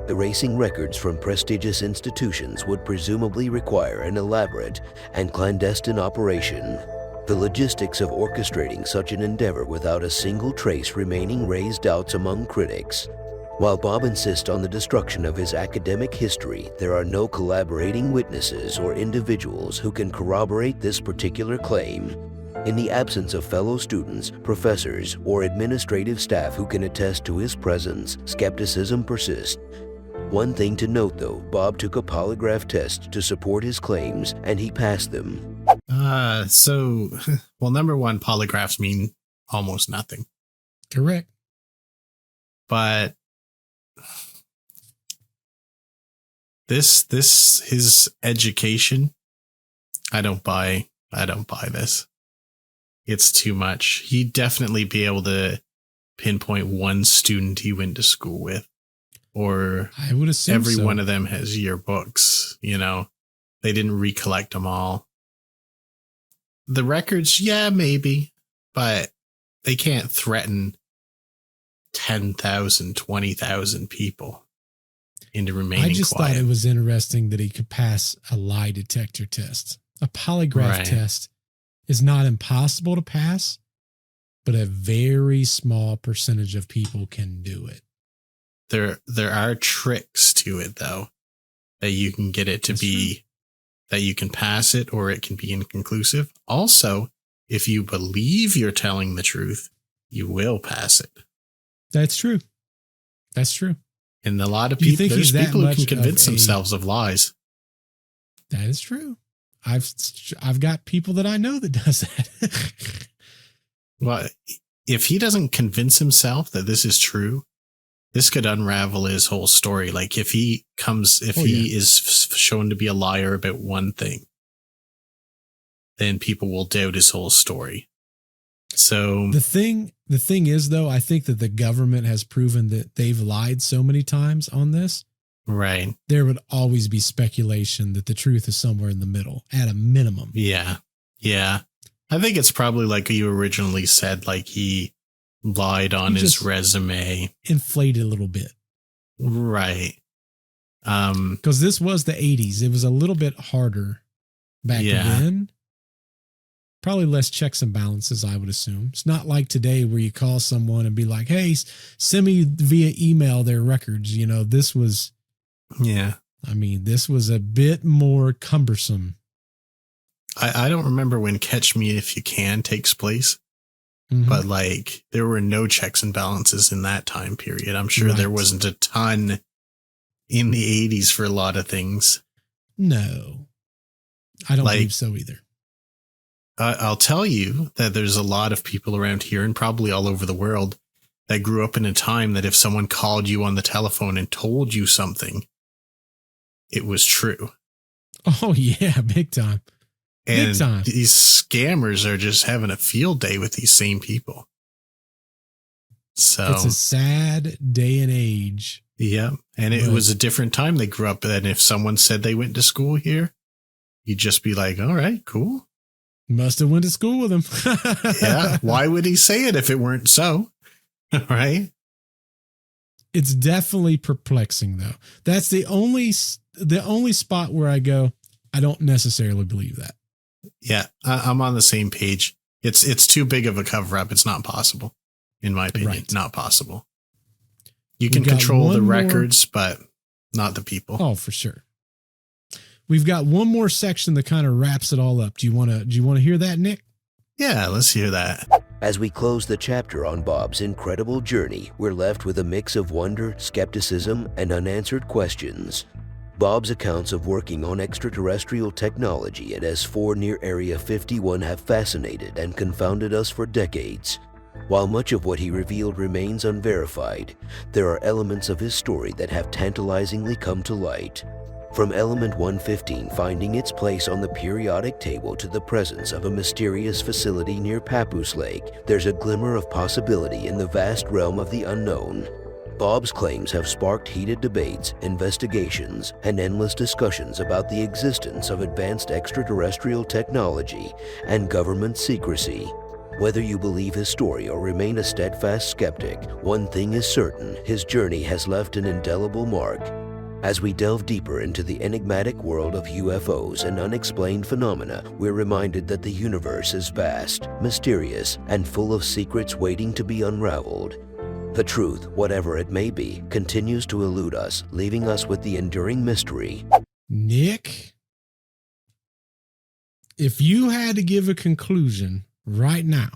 Erasing records from prestigious institutions would presumably require an elaborate and clandestine operation. The logistics of orchestrating such an endeavor without a single trace remaining raise doubts among critics. While Bob insists on the destruction of his academic history, there are no collaborating witnesses or individuals who can corroborate this particular claim. In the absence of fellow students, professors, or administrative staff who can attest to his presence, skepticism persists. One thing to note though, Bob took a polygraph test to support his claims and he passed them. Well, number one, polygraphs mean almost nothing. Correct. But his education, I don't buy this. It's too much. He'd definitely be able to pinpoint one student he went to school with, or I would assume every so. one of them has yearbooks. They didn't recollect them all. The records, yeah, maybe, but they can't threaten 10,000, 20,000 people into remaining I just quiet. thought it was interesting that he could pass a lie detector test. A polygraph test is not impossible to pass, but a very small percentage of people can do it. There are tricks to it, though, that you can get it to be that you can pass it or it can be inconclusive. Also, if you believe you're telling the truth, you will pass it. That's true. That's true. And a lot of Do you people, think there's he's that people who much can convince of a- themselves of lies. That is true. I've got people that I know that does that. Well, if he doesn't convince himself that this is true, this could unravel his whole story. Like if he is shown to be a liar about one thing, then people will doubt his whole story. So the thing is, though, I think that the government has proven that they've lied so many times on this. right. There would always be speculation that the truth is somewhere in the middle at a minimum. Yeah. Yeah. I think it's probably like you originally said, like he lied on He his just resume. inflated a little bit. Right. Because this was the 80s. It was a little bit harder back then. Probably less checks and balances, I would assume. It's not like today where you call someone and be like, hey, send me via email their records. This was, this was a bit more cumbersome. I don't remember when Catch Me If You Can takes place, but like there were no checks and balances in that time period. I'm sure there wasn't a ton in the 80s for a lot of things. No, I don't believe so either. I'll tell you that there's a lot of people around here and probably all over the world that grew up in a time that if someone called you on the telephone and told you something, it was true. Oh, yeah, big time. And big time. These scammers are just having a field day with these same people. So it's a sad day and age. Yeah. And it was a different time they grew up. And if someone said they went to school here, you'd just be like, all right, cool. Must have went to school with him. Yeah. Why would he say it if it weren't so? Right. It's definitely perplexing, though. That's the only spot where I go, I don't necessarily believe that. Yeah, I'm on the same page. It's too big of a cover up. It's not possible, in my opinion. Right. Not possible. You can control the records, but not the people. Oh, for sure. We've got one more section that kind of wraps it all up. Do you want to hear that, Nick? Yeah, let's hear that. As we close the chapter on Bob's incredible journey, we're left with a mix of wonder, skepticism, and unanswered questions. Bob's accounts of working on extraterrestrial technology at S4 near Area 51 have fascinated and confounded us for decades. While much of what he revealed remains unverified, there are elements of his story that have tantalizingly come to light. From element 115 finding its place on the periodic table to the presence of a mysterious facility near Papoose Lake, there's a glimmer of possibility in the vast realm of the unknown. Bob's claims have sparked heated debates, investigations, and endless discussions about the existence of advanced extraterrestrial technology and government secrecy. Whether you believe his story or remain a steadfast skeptic, one thing is certain: his journey has left an indelible mark. As we delve deeper into the enigmatic world of UFOs and unexplained phenomena, we're reminded that the universe is vast, mysterious, and full of secrets waiting to be unraveled. The truth, whatever it may be, continues to elude us, leaving us with the enduring mystery. Nick, if you had to give a conclusion right now,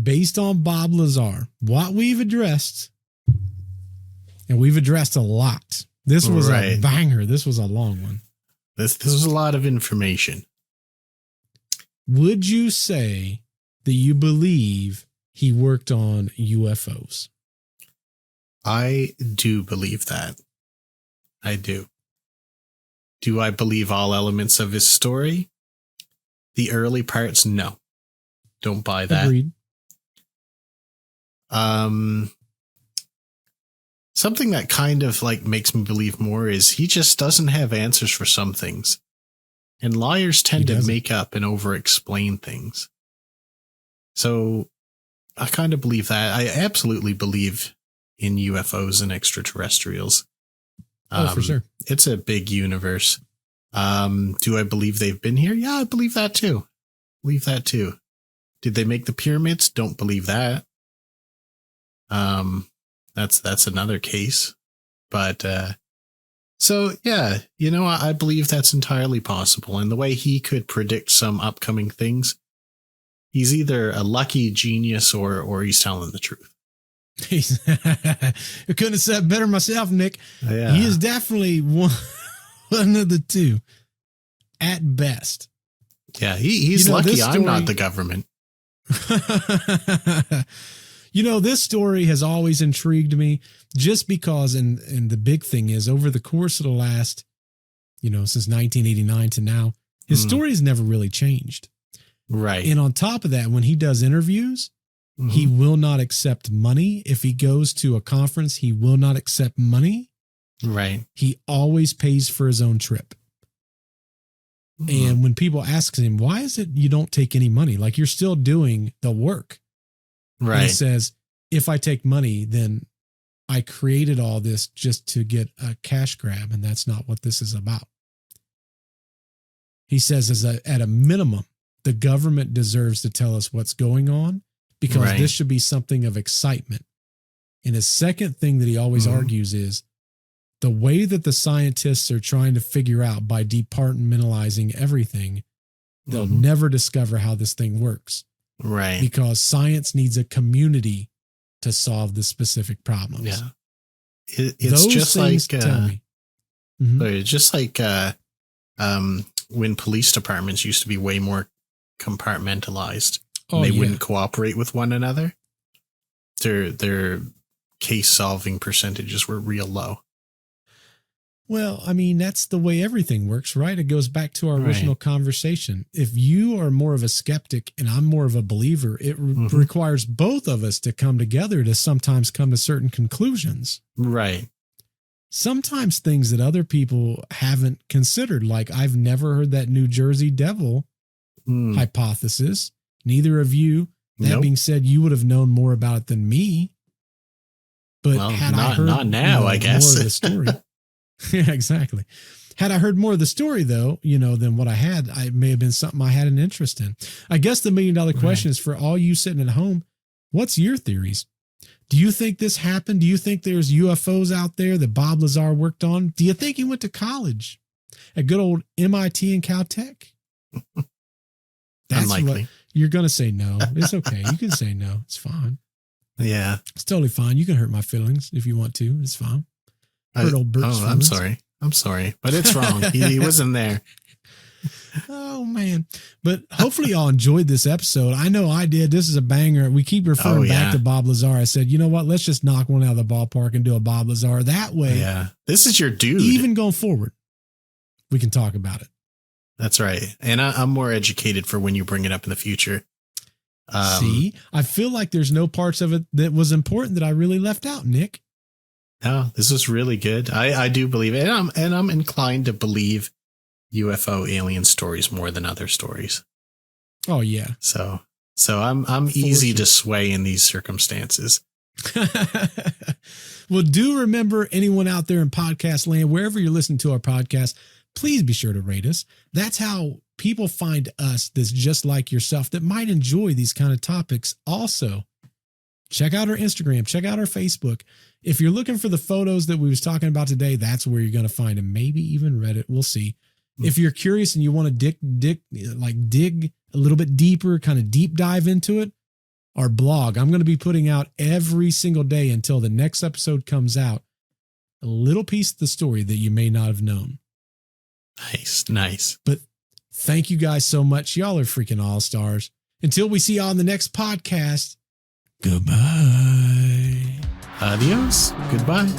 based on Bob Lazar, what we've addressed, and we've addressed a lot. This was a banger. This was a long one. This was a lot of information. Would you say that you believe he worked on UFOs? I do believe that. I do. Do I believe all elements of his story? The early parts, no. Don't buy that. Agreed. Something that kind of like makes me believe more is he just doesn't have answers for some things. And liars tend to make up and over-explain things. So I kind of believe that. I absolutely believe in UFOs and extraterrestrials. For sure. It's a big universe. Do I believe they've been here? Yeah, I believe that too. Did they make the pyramids? Don't believe that. That's another case. But so yeah, I believe that's entirely possible. And the way he could predict some upcoming things, he's either a lucky genius or he's telling the truth. I couldn't have said better myself, Nick. Yeah. He is definitely one of the two at best. Yeah, he's lucky I'm not the government. This story has always intrigued me just because, and the big thing is, over the course of the last, since 1989 to now, his story has never really changed. Right. And on top of that, when he does interviews, he will not accept money. If he goes to a conference, he will not accept money. Right. He always pays for his own trip. And when people ask him, why is it you don't take any money? Like, you're still doing the work. Right. And he says, if I take money, then I created all this just to get a cash grab. And that's not what this is about. He says, at a minimum, the government deserves to tell us what's going on, because this should be something of excitement. And his second thing that he always argues is the way that the scientists are trying to figure out by departmentalizing everything, they'll never discover how this thing works. Right. Because science needs a community to solve the specific problems. Yeah. It's just like, it's just like when police departments used to be way more compartmentalized. They wouldn't cooperate with one another. Their case solving percentages were real low. Well, I mean, that's the way everything works, right? It goes back to our original conversation. If you are more of a skeptic and I'm more of a believer, it requires both of us to come together to sometimes come to certain conclusions. Right. Sometimes things that other people haven't considered, like I've never heard that New Jersey Devil hypothesis. Neither of you. That being said, you would have known more about it than me. But had I heard not now, I guess, more of the story. Yeah, exactly. Had I heard more of the story, though, than what I had, it may have been something I had an interest in. I guess the $1 million question is for all you sitting at home. What's your theories? Do you think this happened? Do you think there's UFOs out there that Bob Lazar worked on? Do you think he went to college at good old MIT and Caltech? That's unlikely. You're going to say no. It's okay. You can say no. It's fine. Yeah. It's totally fine. You can hurt my feelings if you want to. It's fine. Hurt old Bert's feelings. I'm sorry. But it's wrong. He wasn't there. Oh, man. But hopefully y'all enjoyed this episode. I know I did. This is a banger. We keep referring back to Bob Lazar. I said, you know what? Let's just knock one out of the ballpark and do a Bob Lazar. That way. Yeah. This is your dude. Even going forward, we can talk about it. That's right. And I'm more educated for when you bring it up in the future. See, I feel like there's no parts of it that was important that I really left out, Nick. No, this was really good. I do believe it. And I'm inclined to believe UFO alien stories more than other stories. Oh yeah. So I'm easy to sway in these circumstances. Well, do remember, anyone out there in podcast land, wherever you're listening to our podcast, please be sure to rate us. That's how people find us that's just like yourself that might enjoy these kind of topics. Also, check out our Instagram, check out our Facebook. If you're looking for the photos that we was talking about today, that's where you're going to find them. Maybe even Reddit. We'll see. If you're curious and you want to dig a little bit deeper, kind of deep dive into it, our blog, I'm going to be putting out every single day until the next episode comes out, a little piece of the story that you may not have known. Nice. But thank you guys so much. Y'all are freaking all-stars. Until we see you on the next podcast, goodbye. Adios. Goodbye.